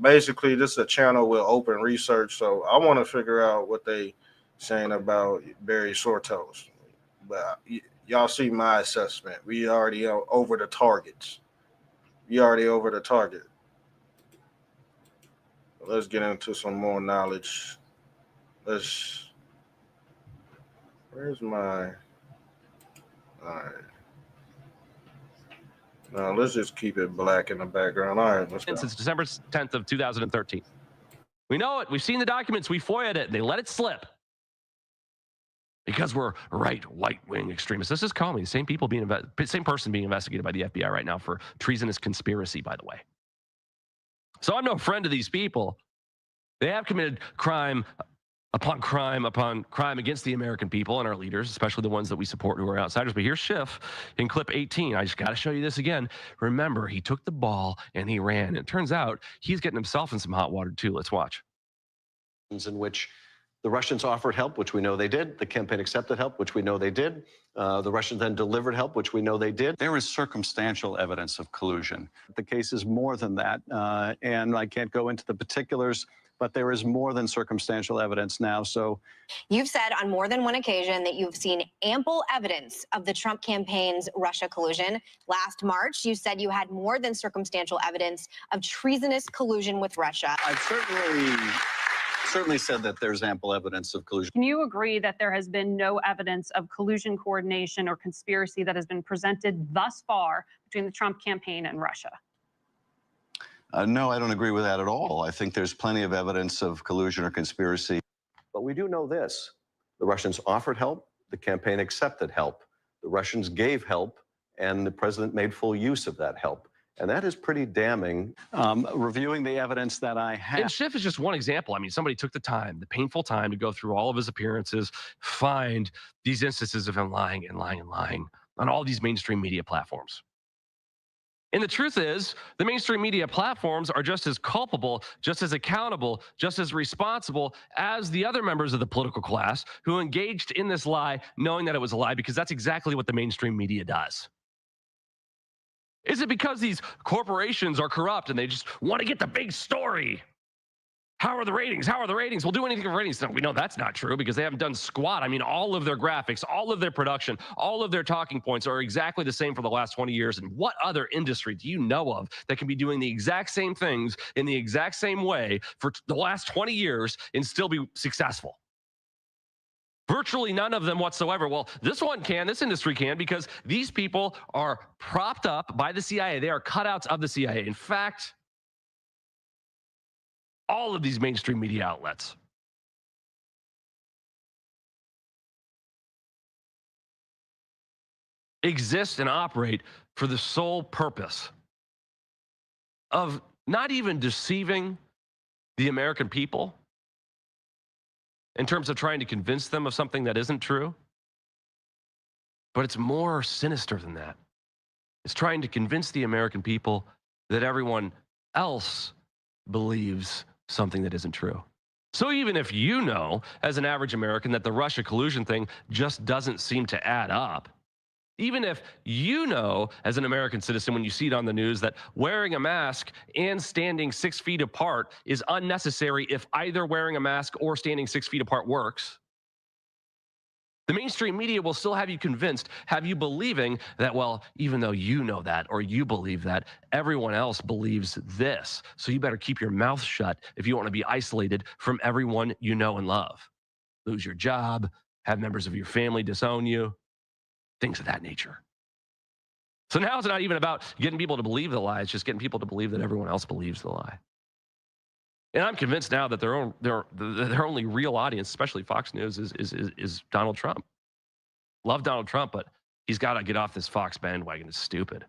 basically this is a channel with open research. So I want to figure out what they saying about Barry Sortos. But y'all see my assessment. We already over the targets. Let's get into some more knowledge. Where's my, all right. No, let's just keep it black in the background. All right, let's go. Since December 10th of 2013. We know it. We've seen the documents. We FOIA'd it. They let it slip. Because we're right-wing extremists. This is Comey, the same person being investigated by the FBI right now for treasonous conspiracy, by the way. So I'm no friend of these people. They have committed crime upon crime upon crime against the American people and our leaders, especially the ones that we support who are outsiders. But here's Schiff in clip 18. I just got to show you this again. Remember, he took the ball and he ran. And it turns out he's getting himself in some hot water, too. Let's watch. In which the Russians offered help, which we know they did. The campaign accepted help, which we know they did. The Russians then delivered help, which we know they did. There is circumstantial evidence of collusion. The case is more than that, and I can't go into the particulars, but there is more than circumstantial evidence now. So you've said on more than one occasion that you've seen ample evidence of the Trump campaign's Russia collusion. Last March, you said you had more than circumstantial evidence of treasonous collusion with Russia. I've certainly certainly said that there's ample evidence of collusion. Can you agree that there has been no evidence of collusion, coordination, or conspiracy that has been presented thus far between the Trump campaign and Russia? No, I don't agree with that at all. I think there's plenty of evidence of collusion or conspiracy. But we do know this. The Russians offered help. The campaign accepted help. The Russians gave help, and the president made full use of that help. And that is pretty damning. Reviewing the evidence that I have. And Schiff is just one example. I mean, somebody took the time, the painful time, to go through all of his appearances, find these instances of him lying and lying and lying on all these mainstream media platforms. And the truth is, the mainstream media platforms are just as culpable, just as accountable, just as responsible as the other members of the political class who engaged in this lie, knowing that it was a lie, because that's exactly what the mainstream media does. Is it because these corporations are corrupt and they just want to get the big story? How are the ratings? How are the ratings? We'll do anything for ratings. No, we know that's not true because they haven't done squat. I mean, all of their graphics, all of their production, all of their talking points are exactly the same for the last 20 years. And what other industry do you know of that can be doing the exact same things in the exact same way for the last 20 years and still be successful? Virtually none of them whatsoever. Well, this one can, this industry can, because these people are propped up by the CIA. They are cutouts of the CIA. In fact, all of these mainstream media outlets exist and operate for the sole purpose of not even deceiving the American people in terms of trying to convince them of something that isn't true, but it's more sinister than that. It's trying to convince the American people that everyone else believes something that isn't true. So even if you know, as an average American, that the Russia collusion thing just doesn't seem to add up, even if you know, as an American citizen, when you see it on the news, that wearing a mask and standing 6 feet apart is unnecessary if either wearing a mask or standing 6 feet apart works, the mainstream media will still have you convinced, have you believing that, well, even though you know that or you believe that, everyone else believes this. So you better keep your mouth shut if you want to be isolated from everyone you know and love. Lose your job, have members of your family disown you, things of that nature. So now it's not even about getting people to believe the lie. It's just getting people to believe that everyone else believes the lie. And I'm convinced now that their only real audience, especially Fox News, is Donald Trump. Love Donald Trump, but he's got to get off this Fox bandwagon. It's stupid.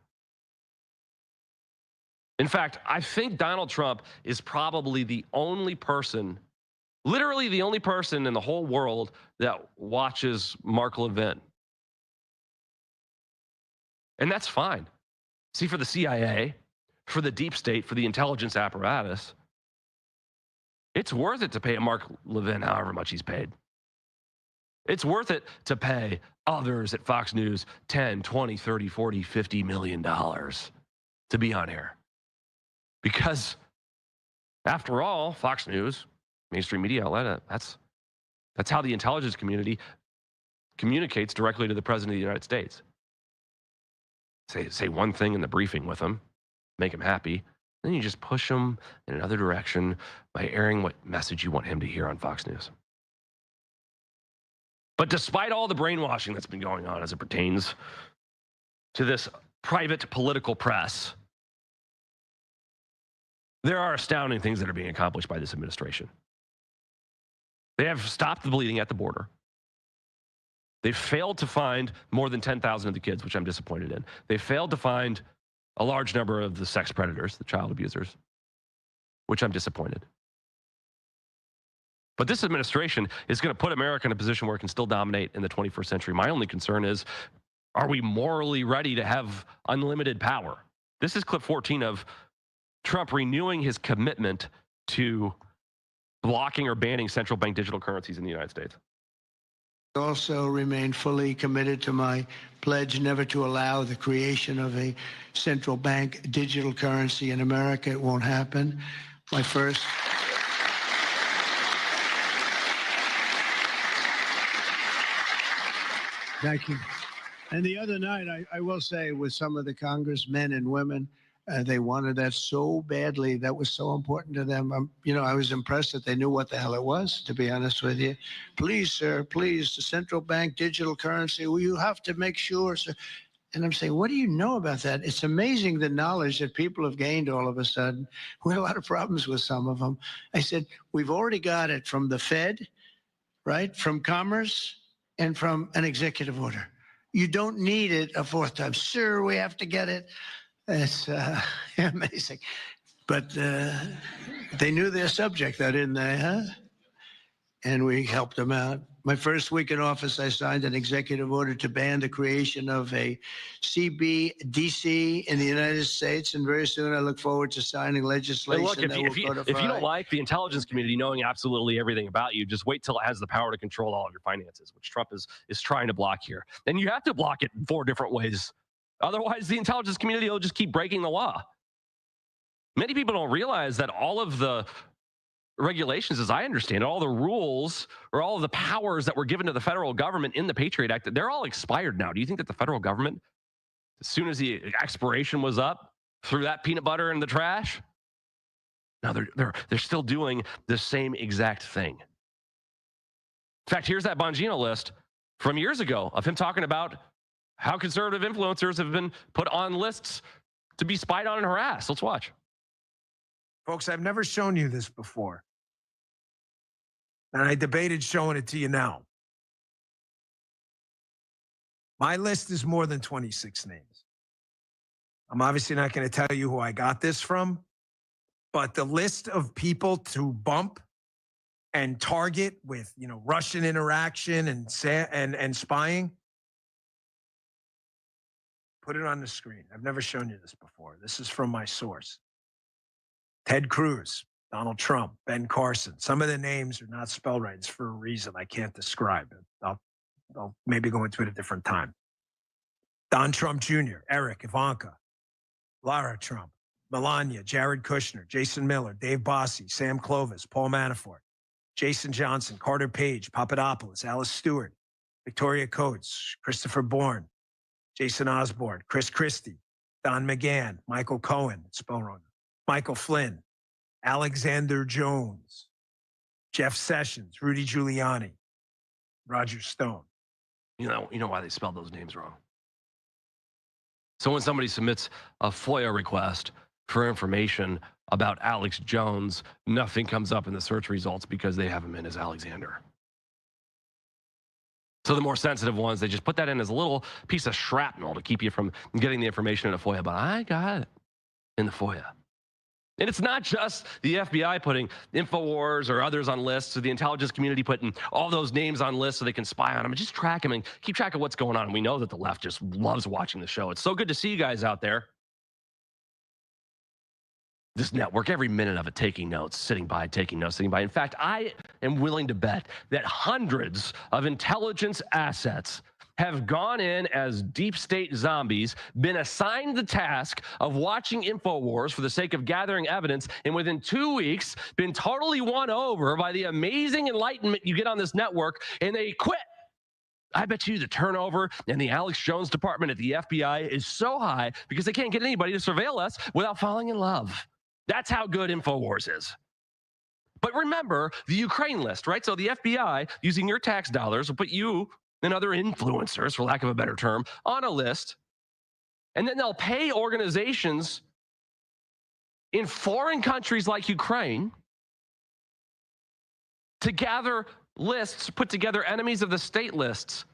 In fact, I think Donald Trump is probably the only person, literally the only person in the whole world that watches Mark Levin. And that's fine. See, for the CIA, for the deep state, for the intelligence apparatus, it's worth it to pay Mark Levin however much he's paid. It's worth it to pay others at Fox News 10, 20, 30, 40, 50 million dollars to be on air. Because after all, Fox News, mainstream media outlet, that's how the intelligence community communicates directly to the President of the United States. Say one thing in the briefing with him, make him happy, then you just push him in another direction by airing what message you want him to hear on Fox News. But despite all the brainwashing that's been going on as it pertains to this private political press, there are astounding things that are being accomplished by this administration. They have stopped the bleeding at the border. They failed to find more than 10,000 of the kids, which I'm disappointed in. They failed to find a large number of the sex predators, the child abusers, which I'm disappointed. But this administration is going to put America in a position where it can still dominate in the 21st century. My only concern is, are we morally ready to have unlimited power? This is clip 14 of Trump renewing his commitment to blocking or banning central bank digital currencies in the United States. I also remain fully committed to my pledge never to allow the creation of a central bank digital currency in America. It won't happen. My first. Thank you. And the other night, I will say, with some of the congressmen and women They wanted that so badly. That was so important to them. I was impressed that they knew what the hell it was, to be honest with you. Please, sir, please, the central bank digital currency. Well, you have to make sure, sir. And I'm saying, what do you know about that? It's amazing the knowledge that people have gained all of a sudden. We had a lot of problems with some of them. I said, we've already got it from the Fed, right? From Commerce and from an executive order. You don't need it a fourth time. Sir, we have to get it. It's amazing. But they knew their subject, though, didn't they, huh? And we helped them out. My first week in office, I signed an executive order to ban the creation of a CBDC in the United States, and very soon I look forward to signing legislation Look, if you don't like the intelligence community knowing absolutely everything about you, just wait till it has the power to control all of your finances, which Trump is trying to block here. And you have to block it in 4 different ways. Otherwise, the intelligence community will just keep breaking the law. Many people don't realize that all of the regulations, as I understand it, all the rules or all of the powers that were given to the federal government in the Patriot Act, they're all expired now. Do you think that the federal government, as soon as the expiration was up, threw that peanut butter in the trash? No, they're still doing the same exact thing. In fact, here's that Bongino list from years ago of him talking about how conservative influencers have been put on lists to be spied on and harassed. Let's watch. Folks, I've never shown you this before. And I debated showing it to you now. My list is more than 26 names. I'm obviously not going to tell you who I got this from, but the list of people to bump and target with, Russian interaction and spying, put it on the screen. I've never shown you this before. This is from my source. Ted Cruz, Donald Trump, Ben Carson. Some of the names are not spelled right. It's for a reason I can't describe it. I'll maybe go into it a different time. Don Trump Jr., Eric, Ivanka, Lara Trump, Melania, Jared Kushner, Jason Miller, Dave Bossie, Sam Clovis, Paul Manafort, Jason Johnson, Carter Page, Papadopoulos, Alice Stewart, Victoria Coates, Christopher Bourne, Jason Osborne, Chris Christie, Don McGahn, Michael Cohen, spell wrong, Michael Flynn, Alexander Jones, Jeff Sessions, Rudy Giuliani, Roger Stone. You know why they spelled those names wrong. So when somebody submits a FOIA request for information about Alex Jones, nothing comes up in the search results because they have him in as Alexander. So the more sensitive ones, they just put that in as a little piece of shrapnel to keep you from getting the information in a FOIA. But I got it in the FOIA. And it's not just the FBI putting InfoWars or others on lists, or the intelligence community putting all those names on lists so they can spy on them and just track them and keep track of what's going on. And we know that the left just loves watching the show. It's so good to see you guys out there. This network, every minute of it, taking notes, sitting by, taking notes, sitting by. In fact, I am willing to bet that hundreds of intelligence assets have gone in as deep state zombies, been assigned the task of watching InfoWars for the sake of gathering evidence, and within 2 weeks, been totally won over by the amazing enlightenment you get on this network, and they quit. I bet you the turnover in the Alex Jones department at the FBI is so high because they can't get anybody to surveil us without falling in love. That's how good InfoWars is. But remember the Ukraine list, right? So the FBI, using your tax dollars, will put you and other influencers, for lack of a better term, on a list. And then they'll pay organizations in foreign countries like Ukraine to gather lists, put together enemies of the state lists.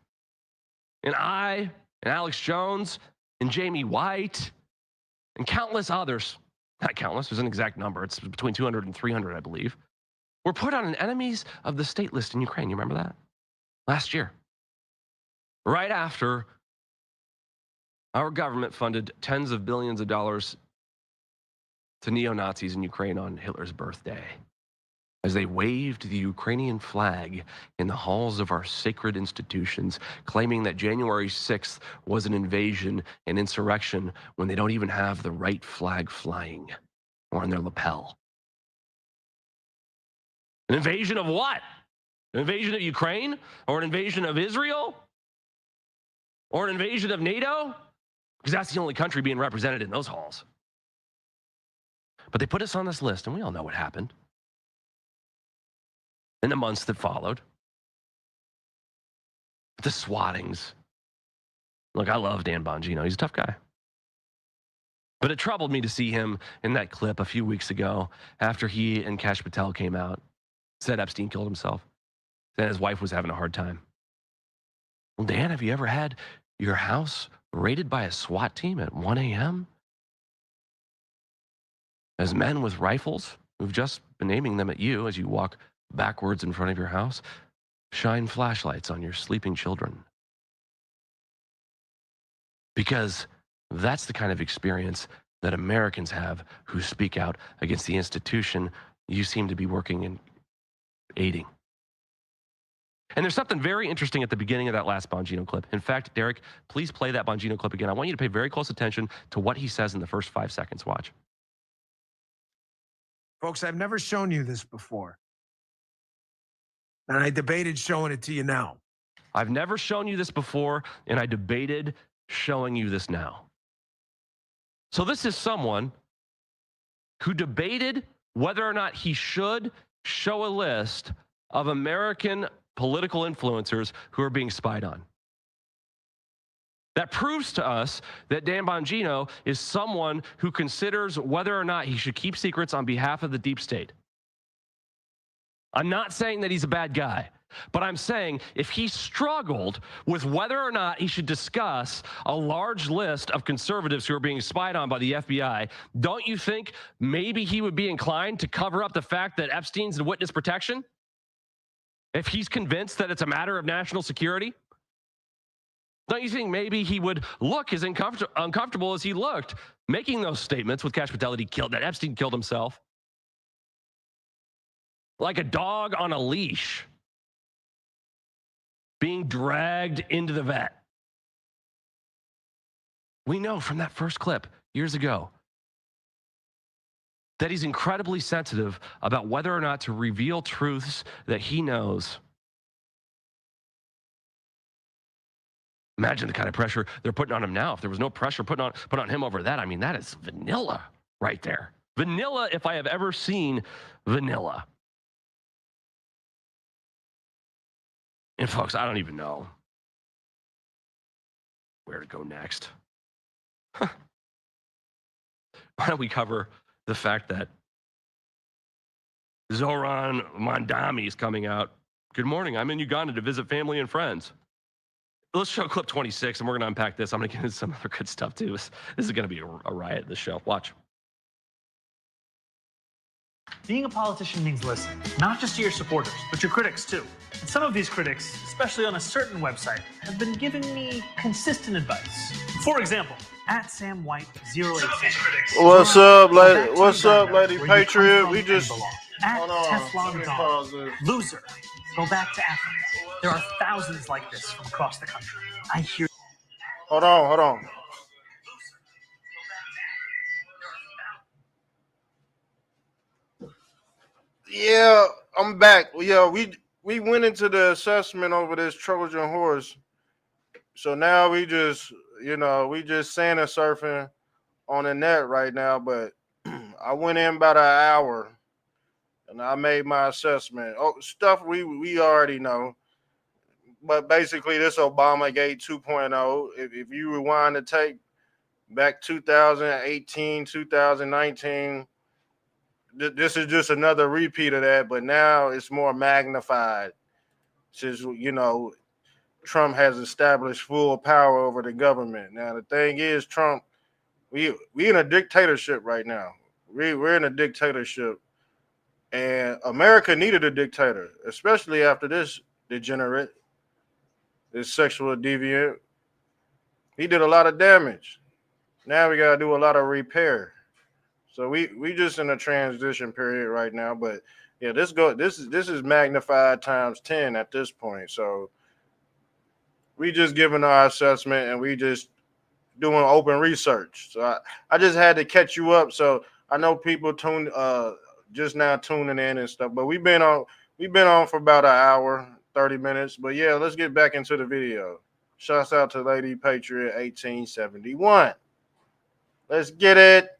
And I, and Alex Jones, and Jamie White, and countless others, not countless, there's an exact number, it's between 200 and 300, I believe, were put on an enemies of the state list in Ukraine. You remember that? Last year. Right after our government funded tens of billions of dollars to neo-Nazis in Ukraine on Hitler's birthday, as they waved the Ukrainian flag in the halls of our sacred institutions, claiming that January 6th was an invasion and insurrection when they don't even have the right flag flying or on their lapel. An invasion of what? An invasion of Ukraine? Or an invasion of Israel? Or an invasion of NATO? Because that's the only country being represented in those halls. But they put us on this list, and we all know what happened in the months that followed. The swattings. Look, I love Dan Bongino. He's a tough guy. But it troubled me to see him in that clip a few weeks ago after he and Kash Patel came out, said Epstein killed himself, that his wife was having a hard time. Well, Dan, have you ever had your house raided by a SWAT team at 1 a.m.? As men with rifles, who've just been aiming them at you as you walk backwards in front of your house, shine flashlights on your sleeping children. Because that's the kind of experience that Americans have who speak out against the institution you seem to be working in aiding. And there's something very interesting at the beginning of that last Bongino clip. In fact, Derek, please play that Bongino clip again. I want you to pay very close attention to what he says in the first 5 seconds. Watch. Folks, I've never shown you this before. And I debated showing it to you now. I've never shown you this before, and I debated showing you this now. So this is someone who debated whether or not he should show a list of American political influencers who are being spied on. That proves to us that Dan Bongino is someone who considers whether or not he should keep secrets on behalf of the deep state. I'm not saying that he's a bad guy, but I'm saying if he struggled with whether or not he should discuss a large list of conservatives who are being spied on by the FBI, don't you think maybe he would be inclined to cover up the fact that Epstein's in witness protection? If he's convinced that it's a matter of national security? Don't you think maybe he would look as uncomfortable as he looked making those statements with Kash Patel that Epstein killed himself? Like a dog on a leash being dragged into the vet. We know from that first clip years ago that he's incredibly sensitive about whether or not to reveal truths that he knows. Imagine the kind of pressure they're putting on him now. If there was no pressure put on him over that, I mean, that is vanilla right there. Vanilla, if I have ever seen vanilla. And folks, I don't even know where to go next. Why don't we cover the fact that Zoran Mondami is coming out. Good morning. I'm in Uganda to visit family and friends. Let's show clip 26, and we're going to unpack this. I'm going to get into some other good stuff, too. This is going to be a riot, this show. Watch. Being a politician means listening, not just to your supporters, but your critics, too. And some of these critics, especially on a certain website, have been giving me consistent advice. For example, at Sam White 086. What's up, lady Patriot? We just at Teflon Dog. Loser. Go back to Africa. There are thousands like this from across the country. I hear. Hold on. Yeah, I'm back. Yeah, we went into the assessment over this Trojan horse. So now we just Santa surfing on the net right now. But I went in about an hour and I made my assessment. Oh, stuff we already know. But basically, this Obamagate 2.0, if you rewind the tape back 2018, 2019, this is just another repeat of that, but now it's more magnified since, Trump has established full power over the government. Now, the thing is, Trump, we in a dictatorship right now. We're in a dictatorship, and America needed a dictator, especially after this degenerate, this sexual deviant. He did a lot of damage. Now we got to do a lot of repair. So we just in a transition period right now, but yeah, this is magnified times 10 at this point. So we just giving our assessment and we just doing open research. So I just had to catch you up. So I know people just now tuning in and stuff, but we've been on for about an hour, 30 minutes. But yeah, let's get back into the video. Shouts out to Lady Patriot 1871. Let's get it.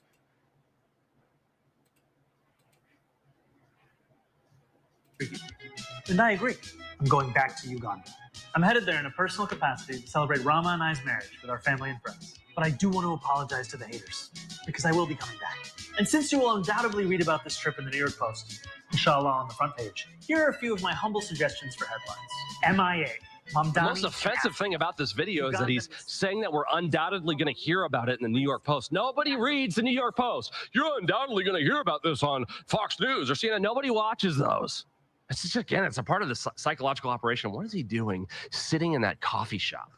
And I agree. I'm going back to Uganda. I'm headed there in a personal capacity to celebrate Rama and I's marriage with our family and friends. But I do want to apologize to the haters, because I will be coming back. And since you will undoubtedly read about this trip in the New York Post, inshallah on the front page, here are a few of my humble suggestions for headlines. MIA. The most offensive thing about this video is that he's saying that we're undoubtedly going to hear about it in the New York Post. Nobody reads the New York Post. You're undoubtedly going to hear about this on Fox News or CNN. Nobody watches those. It's just, again, it's a part of the psychological operation. What is he doing sitting in that coffee shop?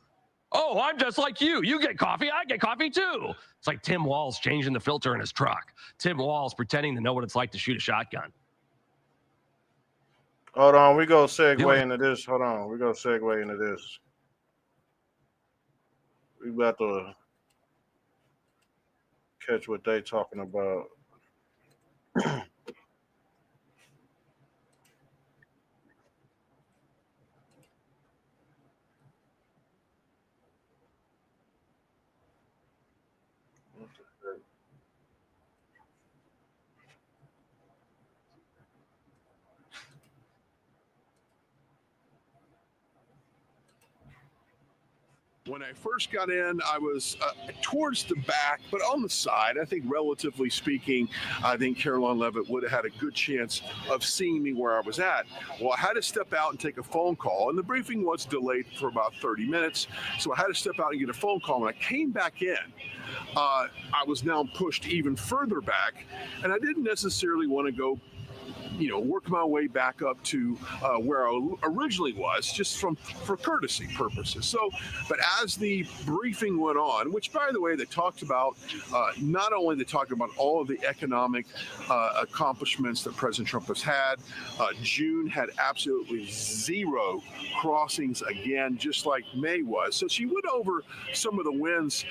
Oh, I'm just like you. You get coffee, I get coffee too. It's like Tim Walz changing the filter in his truck. Tim Walz pretending to know what it's like to shoot a shotgun. Hold on, we go segue into this. Hold on, we go segue into this. We about to catch what they talking about. When I first got in, I was towards the back, but on the side. I think, relatively speaking, I think Caroline Leavitt would have had a good chance of seeing me where I was at. Well, I had to step out and take a phone call, and the briefing was delayed for about 30 minutes, so I had to step out and get a phone call. When I came back in, I was now pushed even further back, and I didn't necessarily want to go work my way back up to where I originally was, just for courtesy purposes. So, but as the briefing went on, which, by the way, they talked about, not only they talked about all of the economic accomplishments that President Trump has had. June had absolutely zero crossings again, just like May was. So she went over some of the wins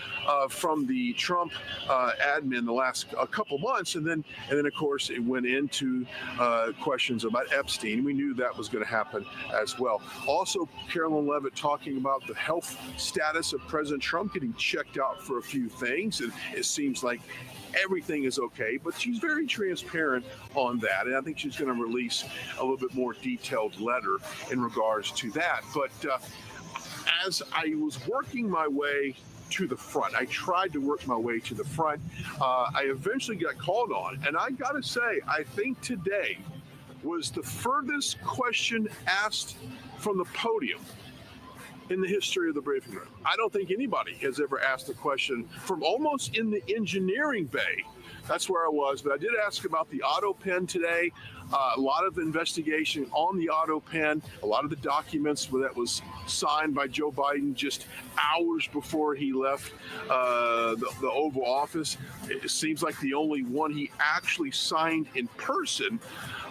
from the Trump admin the last couple months, and then of course it went into questions about Epstein. We knew that was going to happen as well. Also, Caroline Leavitt talking about the health status of President Trump, getting checked out for a few things, and it seems like everything is okay, but she's very transparent on that, and I think she's going to release a little bit more detailed letter in regards to that. But as I was working my way to the front, I tried to work my way to the front. I eventually got called on, and I got to say, I think today was the furthest question asked from the podium in the history of the briefing room. I don't think anybody has ever asked a question from almost in the engineering bay. That's where I was, but I did ask about the auto pen today. A lot of investigation on the auto pen, a lot of the documents that was signed by Joe Biden just hours before he left the Oval Office. It seems like the only one he actually signed in person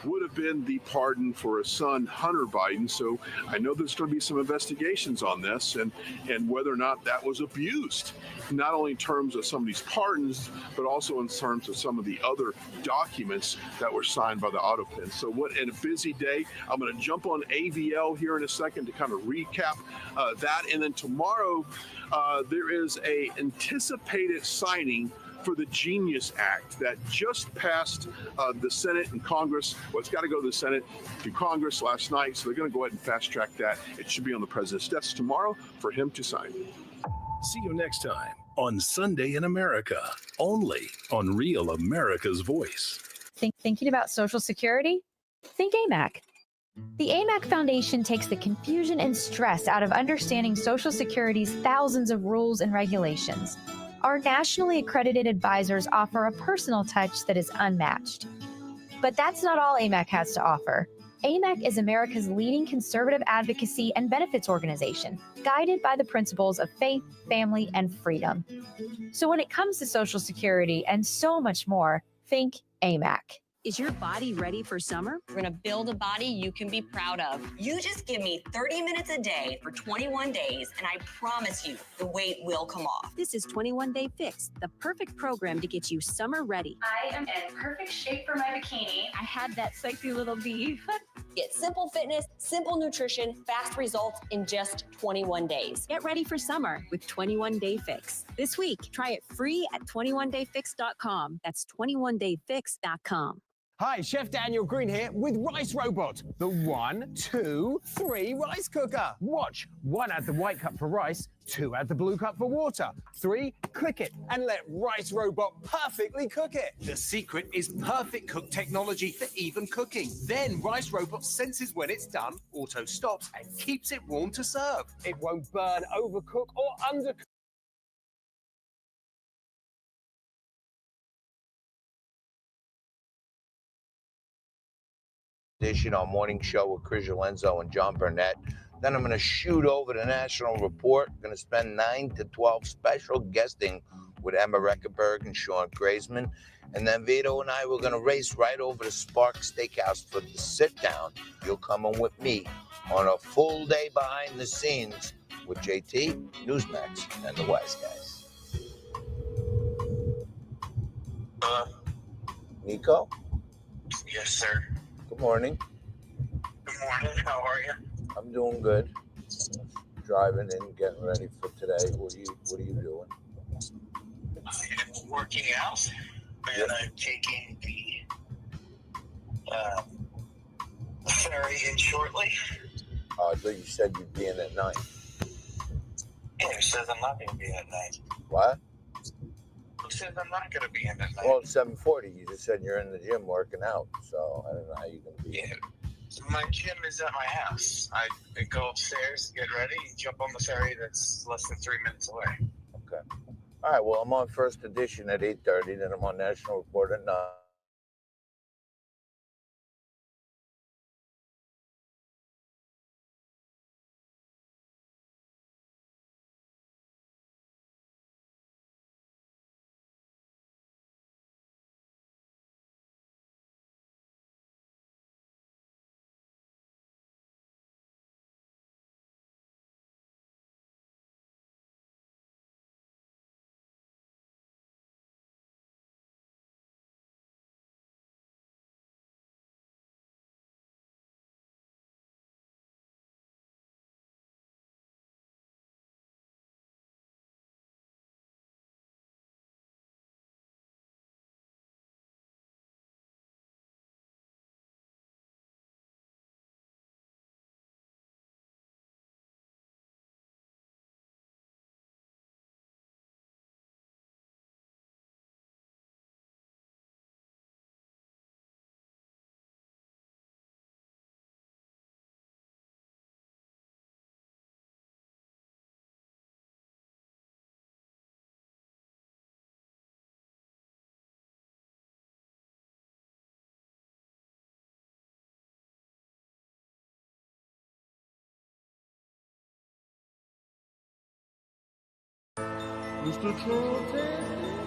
would have been the pardon for his son, Hunter Biden. So I know there's going to be some investigations on this and whether or not that was abused, not only in terms of some of these pardons, but also in terms of some of the other documents that were signed by the auto pen. So what in a busy day. I'm going to jump on AVL here in a second to kind of recap that. And then tomorrow there is a anticipated signing for the Genius Act that just passed the Senate and Congress. Well, it's got to go to the Senate, to Congress last night, so they're going to go ahead and fast track that. It should be on the president's desk tomorrow for him to sign. See you next time on Sunday in America, only on Real America's Voice. Thinking about Social Security? Think AMAC. The AMAC Foundation takes the confusion and stress out of understanding Social Security's thousands of rules and regulations. Our nationally accredited advisors offer a personal touch that is unmatched. But that's not all AMAC has to offer. AMAC is America's leading conservative advocacy and benefits organization, guided by the principles of faith, family, and freedom. So when it comes to Social Security and so much more, think AMAC. Is your body ready for summer? We're gonna build a body you can be proud of. You just give me 30 minutes a day for 21 days, and I promise you, the weight will come off. This is 21 Day Fix, the perfect program to get you summer ready. I am in perfect shape for my bikini. I had that sexy little V. Get simple fitness, simple nutrition, fast results in just 21 days. Get ready for summer with 21 Day Fix. This week, try it free at 21dayfix.com. That's 21dayfix.com. Hi, Chef Daniel Green here with Rice Robot, the 1, 2, 3 rice cooker. Watch. 1, add the white cup for rice. 2, add the blue cup for water. 3, click it and let Rice Robot perfectly cook it. The secret is Perfect Cook technology for even cooking. Then Rice Robot senses when it's done, auto stops, and keeps it warm to serve. It won't burn, overcook, or undercook. Our morning show with Chris Lorenzo and John Burnett. Then I'm going to shoot over the National Report. I'm going to spend 9 to 12 special guesting with Emma Reckenberg and Sean Graysman. And then Vito and I were going to race right over to Spark Steakhouse for the sit-down. You'll come on with me on a full day behind the scenes with JT, Newsmax, and the Wise Guys. Nico? Yes, sir. Good morning. Good morning. How are you? I'm doing good. Driving in, getting ready for today. What are you doing? I'm working out, and I'm taking the ferry in shortly. Oh, I thought you said you'd be in at 9. Yeah, who says I'm not going to be in at night? What? Who says I'm not going to be in at night? Well, it's 7:40. You just said you're in the gym working out, so I don't know how you're going to be. Yeah. So my gym is at my house. I go upstairs, get ready, jump on the ferry that's less than 3 minutes away. Okay. All right, well, I'm on First Edition at 8:30, then I'm on National Report at 9. Mr. Trump.